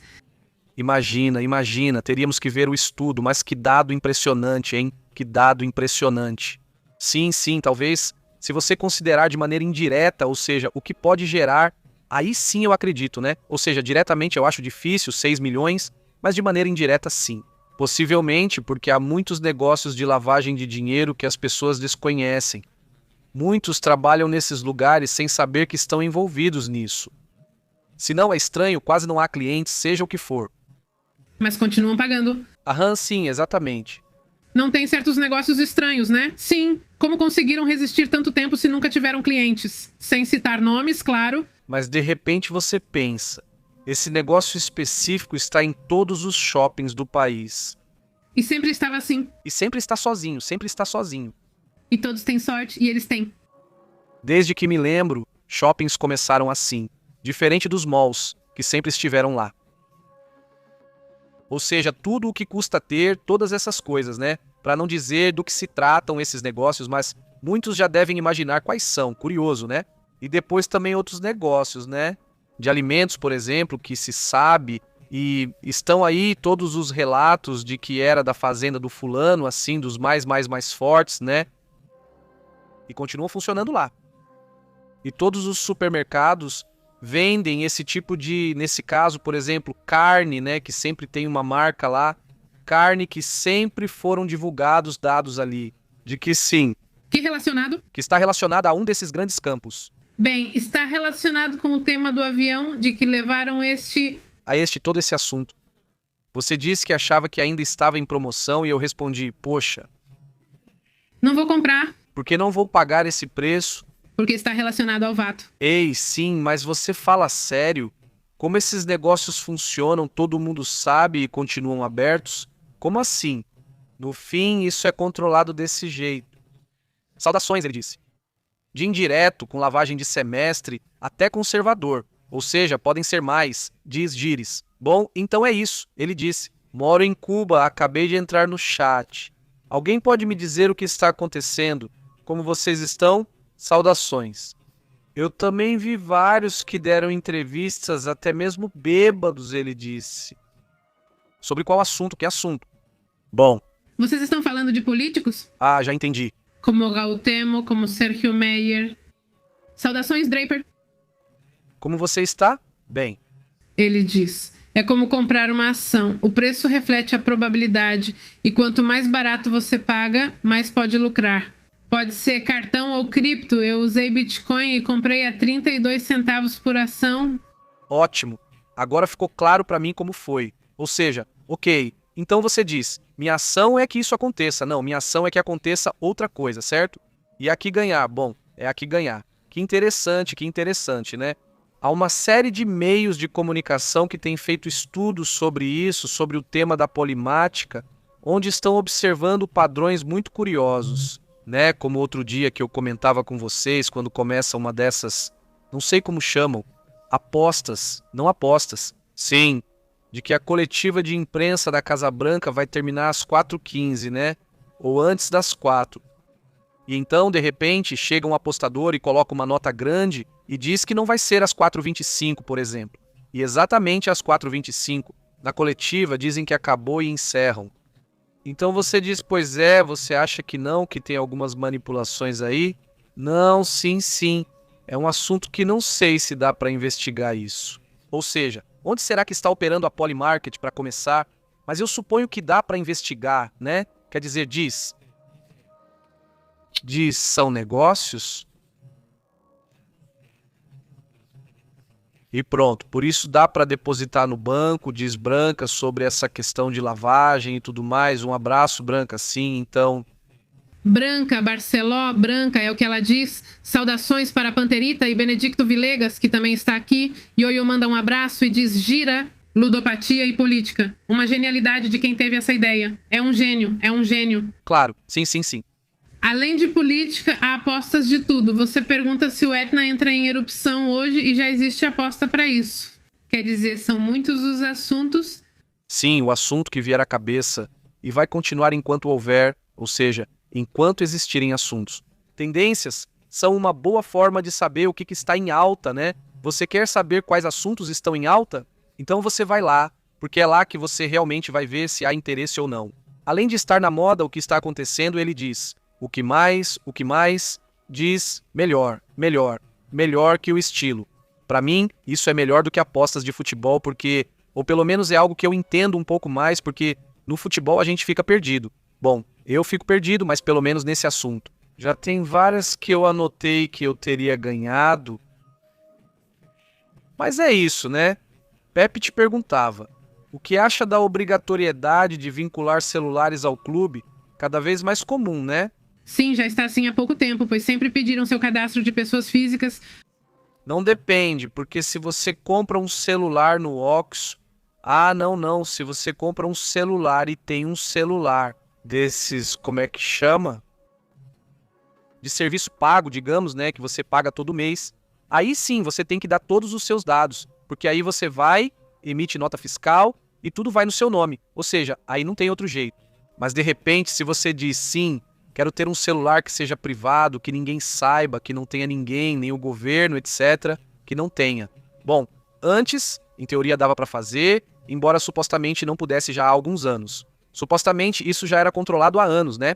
Imagina, teríamos que ver o estudo, mas que dado impressionante, hein? Que dado impressionante. Sim, talvez, se você considerar de maneira indireta, ou seja, o que pode gerar, aí sim eu acredito, né? Ou seja, diretamente eu acho difícil, 6 milhões, mas de maneira indireta sim. Possivelmente porque há muitos negócios de lavagem de dinheiro que as pessoas desconhecem. Muitos trabalham nesses lugares sem saber que estão envolvidos nisso. Se não é estranho, quase não há clientes, seja o que for. Mas continuam pagando. Aham, sim, exatamente. Não tem certos negócios estranhos, né? Sim. Como conseguiram resistir tanto tempo se nunca tiveram clientes? Sem citar nomes, claro. Mas de repente você pensa, esse negócio específico está em todos os shoppings do país. E sempre estava assim. E sempre está sozinho. E todos têm sorte, e eles têm. Desde que me lembro, shoppings começaram assim, diferente dos malls, que sempre estiveram lá. Ou seja, tudo o que custa ter, todas essas coisas, né? Para não dizer do que se tratam esses negócios, mas muitos já devem imaginar quais são, curioso, né? E depois também outros negócios, né? De alimentos, por exemplo, que se sabe, e estão aí todos os relatos de que era da fazenda do fulano, assim, dos mais fortes, né? E continuam funcionando lá. E todos os supermercados vendem esse tipo de, nesse caso, por exemplo, carne, né, que sempre tem uma marca lá, carne que sempre foram divulgados dados ali, de que sim, Que relacionado? que está relacionada a um desses grandes campos, Bem, está relacionado com o tema do avião de que levaram todo esse assunto. Você disse que achava que ainda estava em promoção e eu respondi, poxa, Não vou comprar, porque não vou pagar esse preço? porque está relacionado ao vato. Ei, sim, mas você fala sério? Como esses negócios funcionam, todo mundo sabe e continuam abertos? Como assim? No fim, isso é controlado desse jeito. Saudações, ele disse. De indireto, com lavagem de semestre, até conservador. Ou seja, podem ser mais, diz Gires. Bom, então é isso, ele disse. Moro em Cuba, acabei de entrar no chat. Alguém pode me dizer o que está acontecendo? Como vocês estão? Saudações. Eu também vi vários que deram entrevistas, até mesmo bêbados, ele disse. Sobre qual assunto? Que assunto? Bom, Vocês estão falando de políticos? já entendi. Como Raul Temo, como Sergio Meyer. Saudações, Draper. Como você está? Bem. Ele diz. É como comprar uma ação. O preço reflete a probabilidade. E quanto mais barato você paga, mais pode lucrar. Pode ser cartão ou cripto. Eu usei Bitcoin e comprei a 32 centavos por ação. Ótimo. Agora ficou claro para mim como foi. Ou seja, ok, então você diz, minha ação é que isso aconteça. Não, minha ação é que aconteça outra coisa, certo? E aqui ganhar. Bom, é aqui ganhar. Que interessante, né? Há uma série de meios de comunicação que têm feito estudos sobre isso, sobre o tema da polimática, onde estão observando padrões muito curiosos, né? Como outro dia que eu comentava com vocês, quando começa uma dessas, não sei como chamam, apostas, não apostas, sim, de que a coletiva de imprensa da Casa Branca vai terminar às 4h15, né? Ou antes das 4. E então, de repente, chega um apostador e coloca uma nota grande e diz que não vai ser às 4h25, por exemplo. E exatamente às 4h25, na coletiva, dizem que acabou e encerram. Então você diz, pois é, você acha que não, que tem algumas manipulações aí? Não, sim. É um assunto que não sei se dá para investigar isso. Ou seja, onde será que está operando a Polymarket para começar? Mas eu suponho que dá para investigar, né? Quer dizer, diz, são negócios? E pronto, por isso dá para depositar no banco, diz Branca, sobre essa questão de lavagem e tudo mais. Um abraço, Branca, sim, então... Branca, Barceló, Branca, é o que ela diz. Saudações para Panterita e Benedicto Vilegas, que também está aqui. Ioio manda um abraço e diz gira. ludopatia e política. Uma genialidade de quem teve essa ideia. É um gênio, é um gênio. Claro, sim, sim, sim. Além de política, há apostas de tudo. Você pergunta se o Etna entra em erupção hoje e já existe aposta para isso. Quer dizer, são muitos os assuntos. Sim, o assunto que vier à cabeça e vai continuar enquanto houver, ou seja, enquanto existirem assuntos. Tendências são uma boa forma de saber o que está em alta, né? Você quer saber quais assuntos estão em alta? Então você vai lá, porque é lá que você realmente vai ver se há interesse ou não. Além de estar na moda o que está acontecendo, ele diz: o que mais, diz melhor, melhor, melhor que o estilo. Para mim, isso é melhor do que apostas de futebol, porque, ou pelo menos é algo que eu entendo um pouco mais, porque no futebol a gente fica perdido. Bom, eu fico perdido, mas pelo menos nesse assunto. Já tem várias que eu anotei que eu teria ganhado. Mas é isso, né? Pepe te perguntava: o que acha da obrigatoriedade de vincular celulares ao clube? Cada vez mais comum, né? Sim, já está assim há pouco tempo, pois sempre pediram seu cadastro de pessoas físicas. Não depende, porque se você compra um celular no OXXO... Ah, não. Se você compra um celular e tem um celular desses, como é que chama? De serviço pago, digamos, né? Que você paga todo mês. Aí sim, você tem que dar todos os seus dados. Porque aí você vai, emite nota fiscal e tudo vai no seu nome. Ou seja, aí não tem outro jeito. Mas de repente, se você diz sim, quero ter um celular que seja privado, que ninguém saiba, que não tenha ninguém, nem o governo, etc., que não tenha. Bom, antes, em teoria dava para fazer, embora supostamente não pudesse já há alguns anos. Supostamente isso já era controlado há anos, né?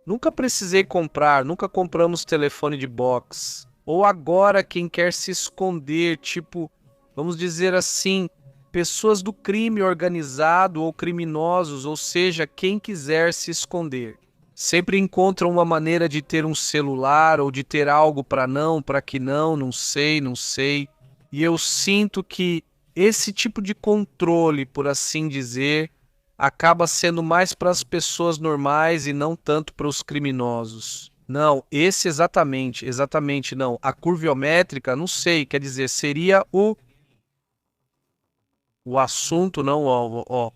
Nunca precisei comprar, nunca compramos telefone de box. Ou agora quem quer se esconder, tipo, vamos dizer assim, pessoas do crime organizado ou criminosos, ou seja, quem quiser se esconder. Sempre encontram uma maneira de ter um celular ou de ter algo para que não sei. E eu sinto que esse tipo de controle, por assim dizer, acaba sendo mais para as pessoas normais e não tanto para os criminosos. Não, esse exatamente não. A curviométrica, não sei, quer dizer, seria o assunto, não o alvo, ó.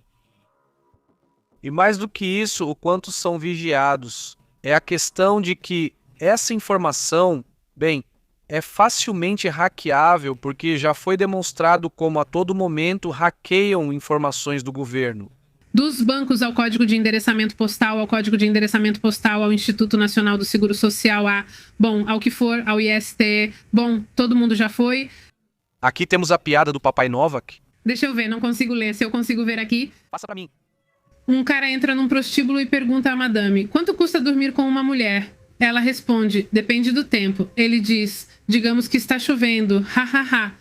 E mais do que isso, o quanto são vigiados. É a questão de que essa informação, bem, é facilmente hackeável porque já foi demonstrado como a todo momento hackeiam informações do governo. Dos bancos ao Código de Endereçamento Postal, ao Código de Endereçamento Postal, ao Instituto Nacional do Seguro Social, ao que for, ao IST, todo mundo já foi. Aqui temos a piada do Papai Novak. Deixa eu ver, não consigo ler, se eu consigo ver aqui. Passa pra mim. Um cara entra num prostíbulo e pergunta à madame: quanto custa dormir com uma mulher? Ela responde: depende do tempo. Ele diz: digamos que está chovendo, hahaha.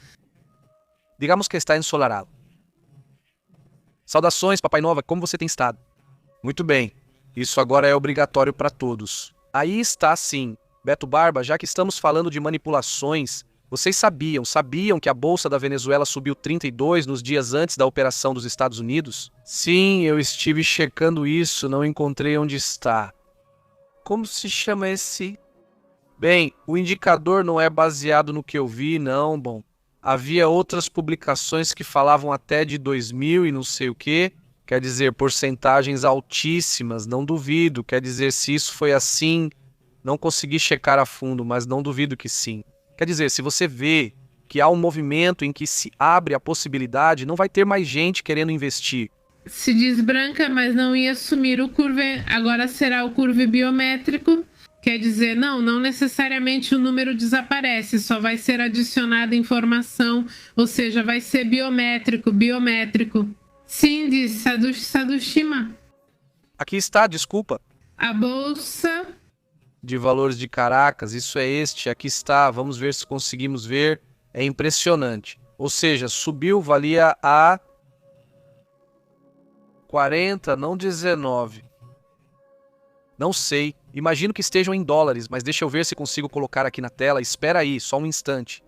Digamos que está ensolarado. Saudações, Papai Novak, como você tem estado? Muito bem, isso agora é obrigatório para todos. Aí está sim. Beto Barba, já que estamos falando de manipulações, vocês sabiam que a Bolsa da Venezuela subiu 32 nos dias antes da operação dos Estados Unidos? Sim, eu estive checando isso, não encontrei onde está. Como se chama esse? Bem, o indicador não é baseado no que eu vi, não, bom. Havia outras publicações que falavam até de 2000 e não sei o quê. Quer dizer, porcentagens altíssimas, não duvido. Quer dizer, se isso foi assim, não consegui checar a fundo, mas não duvido que sim. Quer dizer, se você vê que há um movimento em que se abre a possibilidade, não vai ter mais gente querendo investir. Se diz branca, mas não ia assumir o curve, agora será o curve biométrico. Quer dizer, não necessariamente o número desaparece, só vai ser adicionada informação, ou seja, vai ser biométrico. Sim, diz Sadushima. Aqui está, desculpa. A bolsa de valores de Caracas, isso é este, aqui está, vamos ver se conseguimos ver, é impressionante. Ou seja, subiu, valia a 40, não 19. Não sei, imagino que estejam em dólares, mas deixa eu ver se consigo colocar aqui na tela, espera aí, só um instante.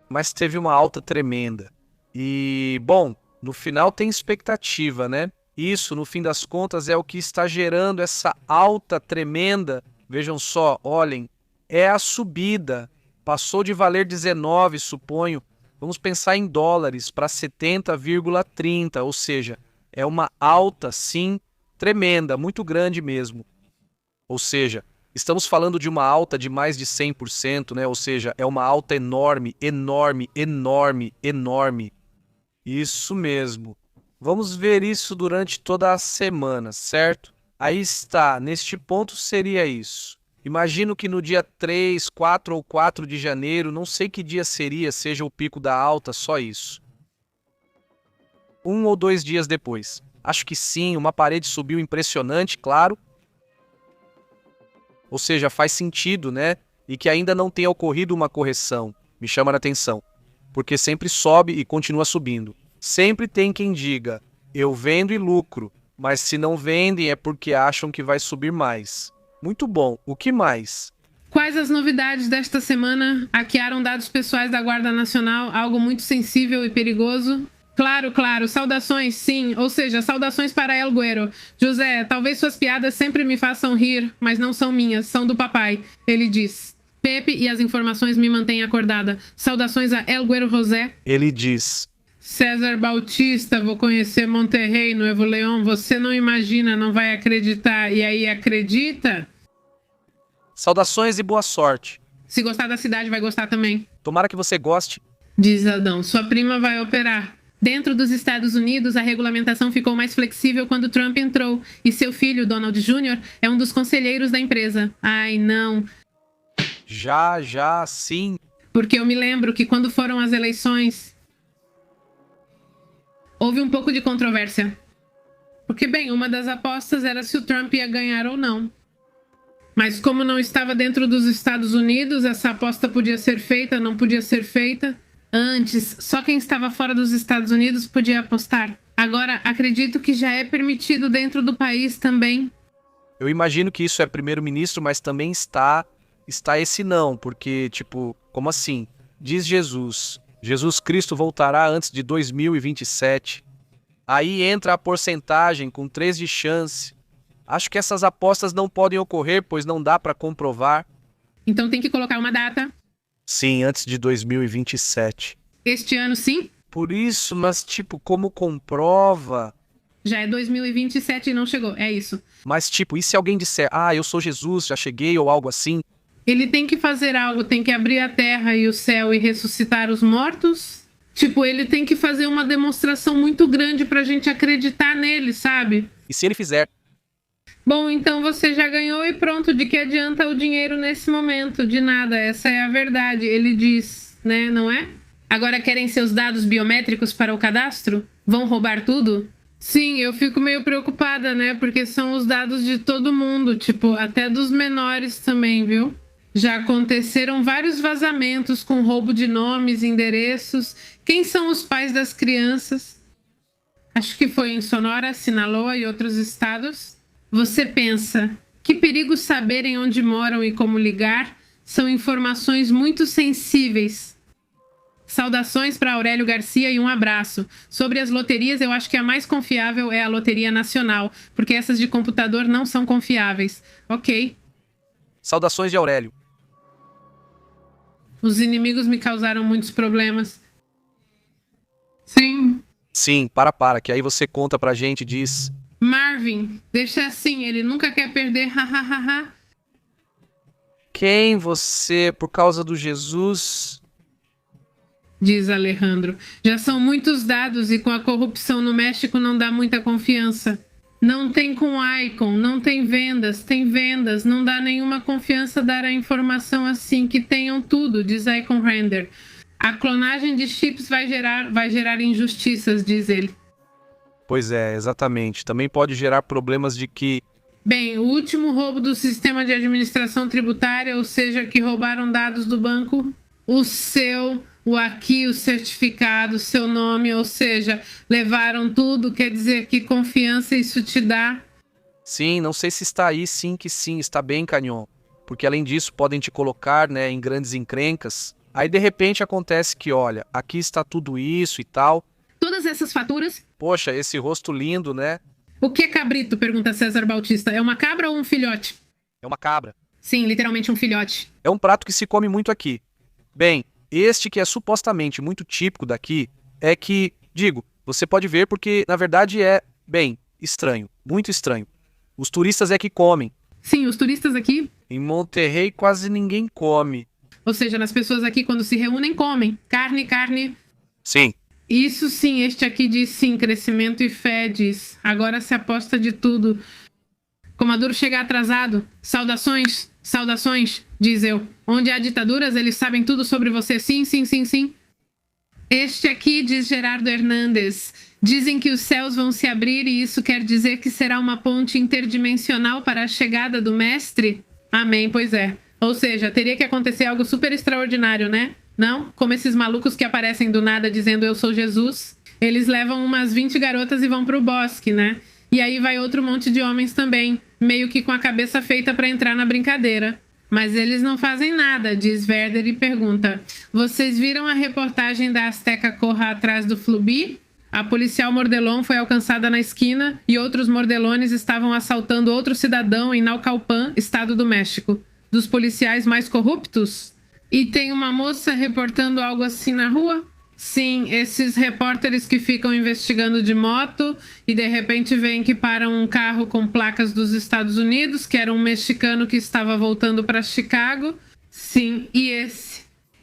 Mas teve uma alta tremenda. E, bom, no final tem expectativa, né? Isso, no fim das contas, é o que está gerando essa alta tremenda. Vejam só, olhem, é a subida. Passou de valer 19, suponho. Vamos pensar em dólares para 70,30, ou seja, é uma alta, sim, tremenda, muito grande mesmo. Ou seja, estamos falando de uma alta de mais de 100%, né? Ou seja, é uma alta enorme, enorme, enorme, enorme. Isso mesmo. Vamos ver isso durante toda a semana, certo? Aí está, neste ponto seria isso. Imagino que no dia 3, 4 ou 4 de janeiro, não sei que dia seja o pico da alta, só isso. 1 ou 2 dias depois. Acho que sim, uma parede subiu impressionante, claro. Ou seja, faz sentido, né? E que ainda não tenha ocorrido uma correção. Me chama a atenção. Porque sempre sobe e continua subindo. Sempre tem quem diga, eu vendo e lucro, mas se não vendem é porque acham que vai subir mais. Muito bom. O que mais? Quais as novidades desta semana? Hackearam dados pessoais da Guarda Nacional, algo muito sensível e perigoso. Claro, claro. Saudações, sim. Ou seja, saudações para El Guero. José, talvez suas piadas sempre me façam rir, mas não são minhas, são do papai. Ele diz. Pepe e as informações me mantêm acordada. Saudações a El Guero José. Ele diz. César Bautista, vou conhecer Monterrey, Nuevo León. Você não imagina, não vai acreditar. E aí acredita? Saudações e boa sorte. Se gostar da cidade, vai gostar também. Tomara que você goste. Diz Adão, sua prima vai operar. Dentro dos Estados Unidos, a regulamentação ficou mais flexível quando Trump entrou. E seu filho, Donald Jr., é um dos conselheiros da empresa. Ai, não. Já, sim. Porque eu me lembro que quando foram as eleições, houve um pouco de controvérsia. Porque, bem, uma das apostas era se o Trump ia ganhar ou não. Mas como não estava dentro dos Estados Unidos, essa aposta podia ser feita, não podia ser feita. Antes, só quem estava fora dos Estados Unidos podia apostar. Agora, acredito que já é permitido dentro do país também. Eu imagino que isso é primeiro-ministro, mas também está esse não, porque, tipo, como assim? Diz Jesus Cristo voltará antes de 2027. Aí entra a porcentagem com 3 de chance. Acho que essas apostas não podem ocorrer, pois não dá para comprovar. Então tem que colocar uma data. Sim, antes de 2027. Este ano, sim? Por isso, mas tipo, como comprova? Já é 2027 e não chegou, é isso. Mas tipo, e se alguém disser, eu sou Jesus, já cheguei, ou algo assim? Ele tem que fazer algo, tem que abrir a terra e o céu e ressuscitar os mortos? Tipo, ele tem que fazer uma demonstração muito grande pra gente acreditar nele, sabe? E se ele fizer? Bom, então você já ganhou e pronto, de que adianta o dinheiro nesse momento? De nada, essa é a verdade, ele diz, né, não é? Agora querem seus dados biométricos para o cadastro? Vão roubar tudo? Sim, eu fico meio preocupada, né, porque são os dados de todo mundo, tipo, até dos menores também, viu? Já aconteceram vários vazamentos com roubo de nomes, endereços. Quem são os pais das crianças? Acho que foi em Sonora, Sinaloa e outros estados. Você pensa, que perigo saberem onde moram e como ligar? São informações muito sensíveis. Saudações para Aurélio Garcia e um abraço. Sobre as loterias, eu acho que a mais confiável é a Loteria Nacional, porque essas de computador não são confiáveis. Ok. Saudações de Aurélio. Os inimigos me causaram muitos problemas. Sim. Sim, para, que aí você conta pra gente e diz... Marvin, deixa assim, ele nunca quer perder, hahaha. Quem você, por causa do Jesus? Diz Alejandro. Já são muitos dados e com a corrupção no México não dá muita confiança. Não tem com Icon, não tem vendas, não dá nenhuma confiança dar a informação assim, que tenham tudo, diz Icon Render. A clonagem de chips vai gerar injustiças, diz ele. Pois é, exatamente. Também pode gerar problemas de que... Bem, o último roubo do sistema de administração tributária, ou seja, que roubaram dados do banco, o certificado, seu nome, ou seja, levaram tudo, quer dizer, que confiança isso te dá? Sim, não sei se está aí, sim, está bem, Canyon. Porque além disso, podem te colocar, né, em grandes encrencas. Aí de repente acontece que, olha, aqui está tudo isso e tal. Todas essas faturas? Poxa, esse rosto lindo, né? O que é cabrito? Pergunta César Bautista. É uma cabra ou um filhote? É uma cabra. Sim, literalmente um filhote. É um prato que se come muito aqui. Bem, Este que é supostamente muito típico daqui é que, digo, você pode ver porque na verdade é, bem, estranho, muito estranho. Os turistas é que comem. Sim, os turistas aqui, Em Monterrey quase ninguém come. ou seja, as pessoas aqui quando se reúnem comem carne, carne. Sim. Isso sim, este aqui diz sim, crescimento e fé diz. Agora se aposta de tudo. Com Maduro chegar atrasado, saudações, saudações, diz eu. Onde há ditaduras, eles sabem tudo sobre você. Sim, sim, sim, sim. Este aqui diz Gerardo Hernandes. Dizem que os céus vão se abrir e isso quer dizer que será uma ponte interdimensional para a chegada do mestre? Amém, pois é. Ou seja, teria que acontecer algo super extraordinário, né? Não? Como esses malucos que aparecem do nada dizendo eu sou Jesus. Eles levam umas 20 garotas e vão pro bosque, né? E aí vai outro monte de homens também, meio que com a cabeça feita para entrar na brincadeira. Mas eles não fazem nada, diz Werder e pergunta: vocês viram a reportagem da Azteca Corra atrás do Flubi? A policial Mordelon foi alcançada na esquina e outros mordelones estavam assaltando outro cidadão em Naucalpan, estado do México. Dos policiais mais corruptos? E tem uma moça reportando algo assim na rua? Sim, esses repórteres que ficam investigando de moto e de repente veem que para um carro com placas dos Estados Unidos, que era um mexicano que estava voltando para Chicago. Sim, e esse?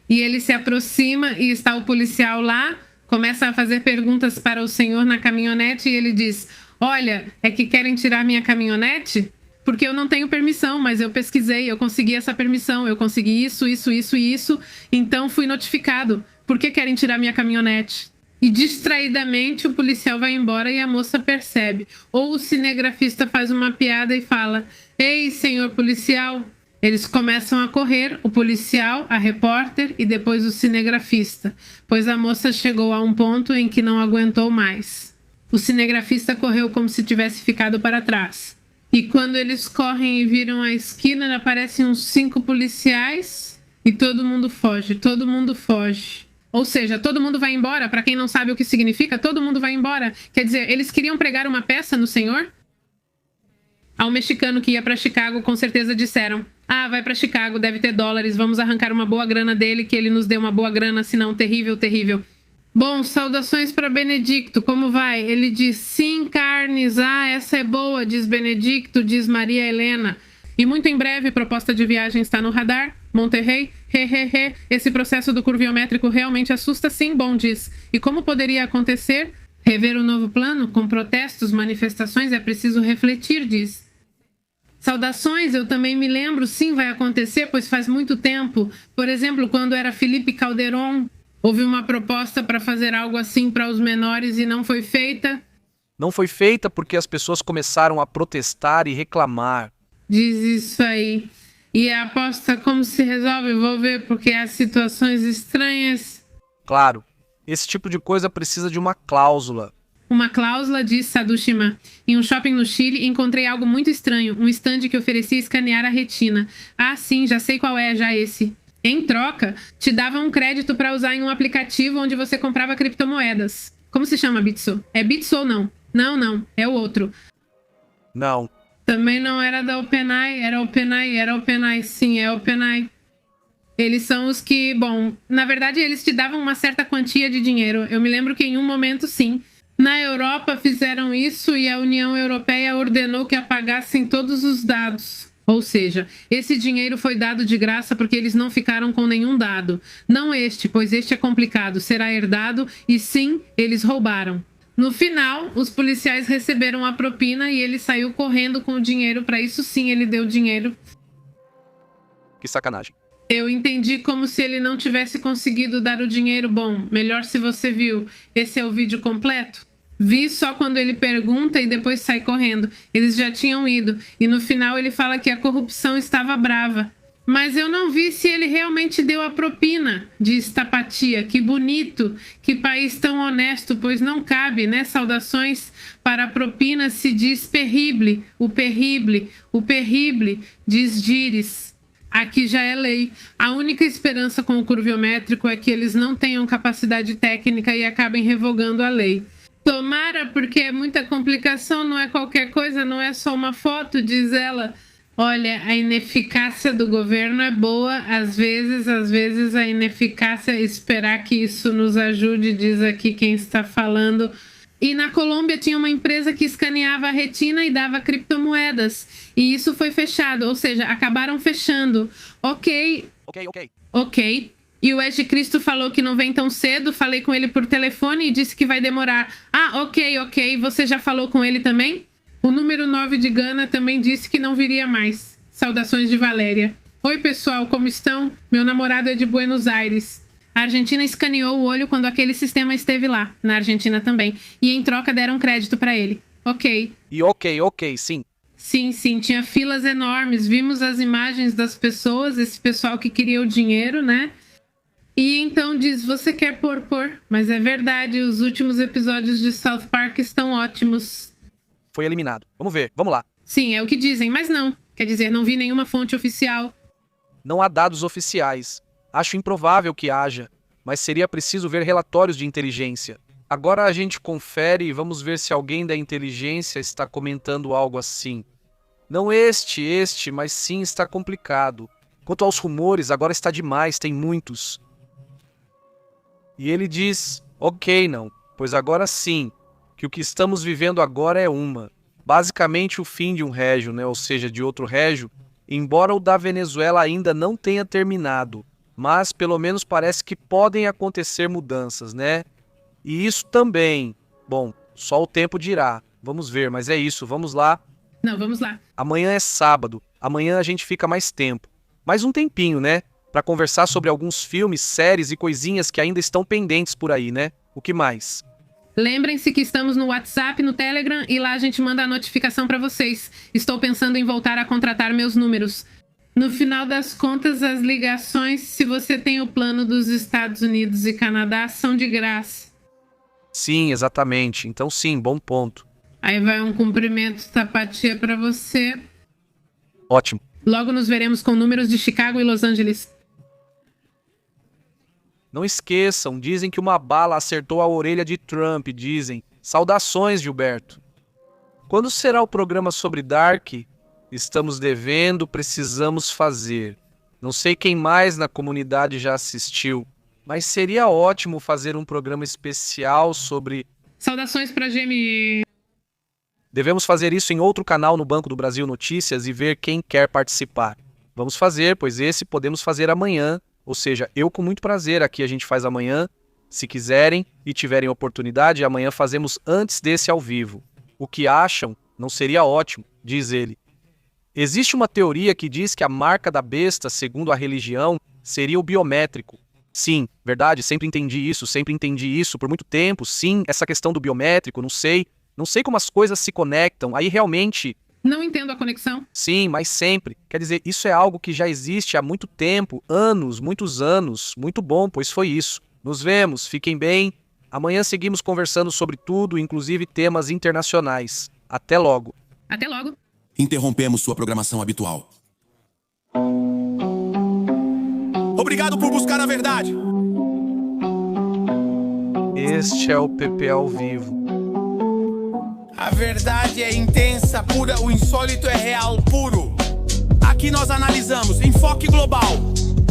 E ele se aproxima e está o policial lá, começa a fazer perguntas para o senhor na caminhonete e ele diz: olha, é que querem tirar minha caminhonete? Porque eu não tenho permissão, mas eu pesquisei, eu consegui essa permissão, eu consegui isso, isso, isso e isso, então fui notificado. Por que querem tirar minha caminhonete? E distraidamente o policial vai embora e a moça percebe. Ou o cinegrafista faz uma piada e fala: ei, senhor policial. Eles começam a correr, o policial, a repórter e depois o cinegrafista, pois a moça chegou a um ponto em que não aguentou mais. O cinegrafista correu como se tivesse ficado para trás. E quando eles correm e viram a esquina, aparecem uns 5 policiais e todo mundo foge, todo mundo foge. Ou seja, todo mundo vai embora. Para quem não sabe o que significa, todo mundo vai embora. Quer dizer, eles queriam pregar uma peça no senhor? Ao mexicano que ia para Chicago, com certeza disseram: ah, vai para Chicago, deve ter dólares, vamos arrancar uma boa grana dele, que ele nos dê uma boa grana, senão terrível, terrível. Bom, saudações para Benedicto, como vai? Ele diz: sim, carnes, ah, essa é boa, diz Benedicto, diz Maria Helena. E muito em breve, proposta de viagem está no radar. Monterrey, esse processo do curviométrico realmente assusta, sim, bom, diz. E como poderia acontecer? Rever o novo plano? Com protestos, manifestações, é preciso refletir, diz. Saudações, eu também me lembro, sim, vai acontecer, pois faz muito tempo. Por exemplo, quando era Felipe Calderón, houve uma proposta para fazer algo assim para os menores e não foi feita. Não foi feita porque as pessoas começaram a protestar e reclamar. Diz isso aí. E a aposta como se resolve? Vou ver, porque há situações estranhas. Claro, esse tipo de coisa precisa de uma cláusula. Uma cláusula, diz Sadushima. Em um shopping no Chile, encontrei algo muito estranho. Um estande que oferecia escanear a retina. Ah, sim, já sei qual é, já esse. Em troca, te dava um crédito para usar em um aplicativo onde você comprava criptomoedas. Como se chama, Bitso? É Bitso ou não? Não, é o outro. Não. Também não era da OpenAI, era OpenAI, sim, é OpenAI. Eles são os que, bom, na verdade eles te davam uma certa quantia de dinheiro. Eu me lembro que em um momento, sim. Na Europa fizeram isso e a União Europeia ordenou que apagassem todos os dados. Ou seja, esse dinheiro foi dado de graça porque eles não ficaram com nenhum dado. Não este, pois este é complicado, será herdado e sim, eles roubaram. No final, os policiais receberam a propina e ele saiu correndo com o dinheiro. Para isso sim, ele deu dinheiro. Que sacanagem. Eu entendi como se ele não tivesse conseguido dar o dinheiro. Bom, melhor se você viu. Esse é o vídeo completo? Vi só quando ele pergunta e depois sai correndo. Eles já tinham ido. E no final ele fala que a corrupção estava brava. Mas eu não vi se ele realmente deu a propina, diz Tapatia. Que bonito, que país tão honesto, pois não cabe, né? Saudações para a propina se diz perrible, o perrible, diz Gires. Aqui já é lei. A única esperança com o curviométrico é que eles não tenham capacidade técnica e acabem revogando a lei. Tomara, porque é muita complicação, não é qualquer coisa, não é só uma foto, diz ela. Olha, a ineficácia do governo é boa, às vezes a ineficácia é esperar que isso nos ajude, diz aqui quem está falando. E na Colômbia tinha uma empresa que escaneava a retina e dava criptomoedas. E isso foi fechado, ou seja, acabaram fechando. Ok. E o Ed Cristo falou que não vem tão cedo, falei com ele por telefone e disse que vai demorar. Ah, ok, você já falou com ele também? O número 9 de Gana também disse que não viria mais. Saudações de Valéria. Oi, pessoal, como estão? Meu namorado é de Buenos Aires. A Argentina escaneou o olho quando aquele sistema esteve lá. Na Argentina também. E em troca deram crédito para ele. Ok. E ok, sim. Sim, tinha filas enormes. Vimos as imagens das pessoas, esse pessoal que queria o dinheiro, né? E então diz, você quer por. Mas é verdade, os últimos episódios de South Park estão ótimos. Foi eliminado. Vamos ver, vamos lá. Sim, é o que dizem, mas não. Quer dizer, não vi nenhuma fonte oficial. Não há dados oficiais. Acho improvável que haja, mas seria preciso ver relatórios de inteligência. Agora a gente confere e vamos ver se alguém da inteligência está comentando algo assim. Não este, mas sim está complicado. Quanto aos rumores, agora está demais, tem muitos. E ele diz, ok, não, pois agora sim, que o que estamos vivendo agora é basicamente o fim de um régio, né? Ou seja, de outro régio, embora o da Venezuela ainda não tenha terminado, mas pelo menos parece que podem acontecer mudanças, né? E isso também, bom, só o tempo dirá. Vamos ver, mas é isso, vamos lá. Não, vamos lá. Amanhã é sábado, amanhã a gente fica mais tempo. Mais um tempinho, né? Pra conversar sobre alguns filmes, séries e coisinhas que ainda estão pendentes por aí, né? O que mais? Lembrem-se que estamos no WhatsApp, no Telegram e lá a gente manda a notificação para vocês. Estou pensando em voltar a contratar meus números. No final das contas, as ligações, se você tem o plano dos Estados Unidos e Canadá, são de graça. Sim, exatamente. Então sim, bom ponto. Aí vai um cumprimento simpatia para você. Ótimo. Logo nos veremos com números de Chicago e Los Angeles. Não esqueçam, dizem que uma bala acertou a orelha de Trump, dizem. Saudações, Gilberto. Quando será o programa sobre Dark? Estamos devendo, precisamos fazer. Não sei quem mais na comunidade já assistiu, mas seria ótimo fazer um programa especial sobre... Saudações para Gemi. Devemos fazer isso em outro canal no Banco do Brasil Notícias e ver quem quer participar. Vamos fazer, pois esse podemos fazer amanhã. Ou seja, eu com muito prazer aqui a gente faz amanhã. Se quiserem e tiverem oportunidade, amanhã fazemos antes desse ao vivo. O que acham? Não seria ótimo, diz ele. Existe uma teoria que diz que a marca da besta, segundo a religião, seria o biométrico. Sim, verdade, sempre entendi isso por muito tempo. Sim, essa questão do biométrico, não sei como as coisas se conectam. Aí realmente... Não entendo a conexão. Sim, mas sempre. Quer dizer, isso é algo que já existe há muito tempo, muitos anos. Muito bom, pois foi isso. Nos vemos, fiquem bem. Amanhã seguimos conversando sobre tudo, inclusive temas internacionais. Até logo. Até logo. Interrompemos sua programação habitual. Obrigado por buscar a verdade. Este é o PP ao vivo. A verdade é intensa, pura, o insólito é real, puro. Aqui nós analisamos, enfoque global.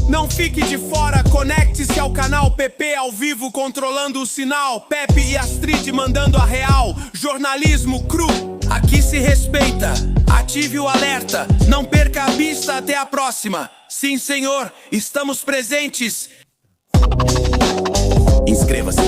Não fique de fora, conecte-se ao canal PP ao vivo, controlando o sinal. Pepe e Astrid mandando a real, jornalismo cru. Aqui se respeita, ative o alerta, não perca a vista, até a próxima. Sim, senhor, estamos presentes. Inscreva-se.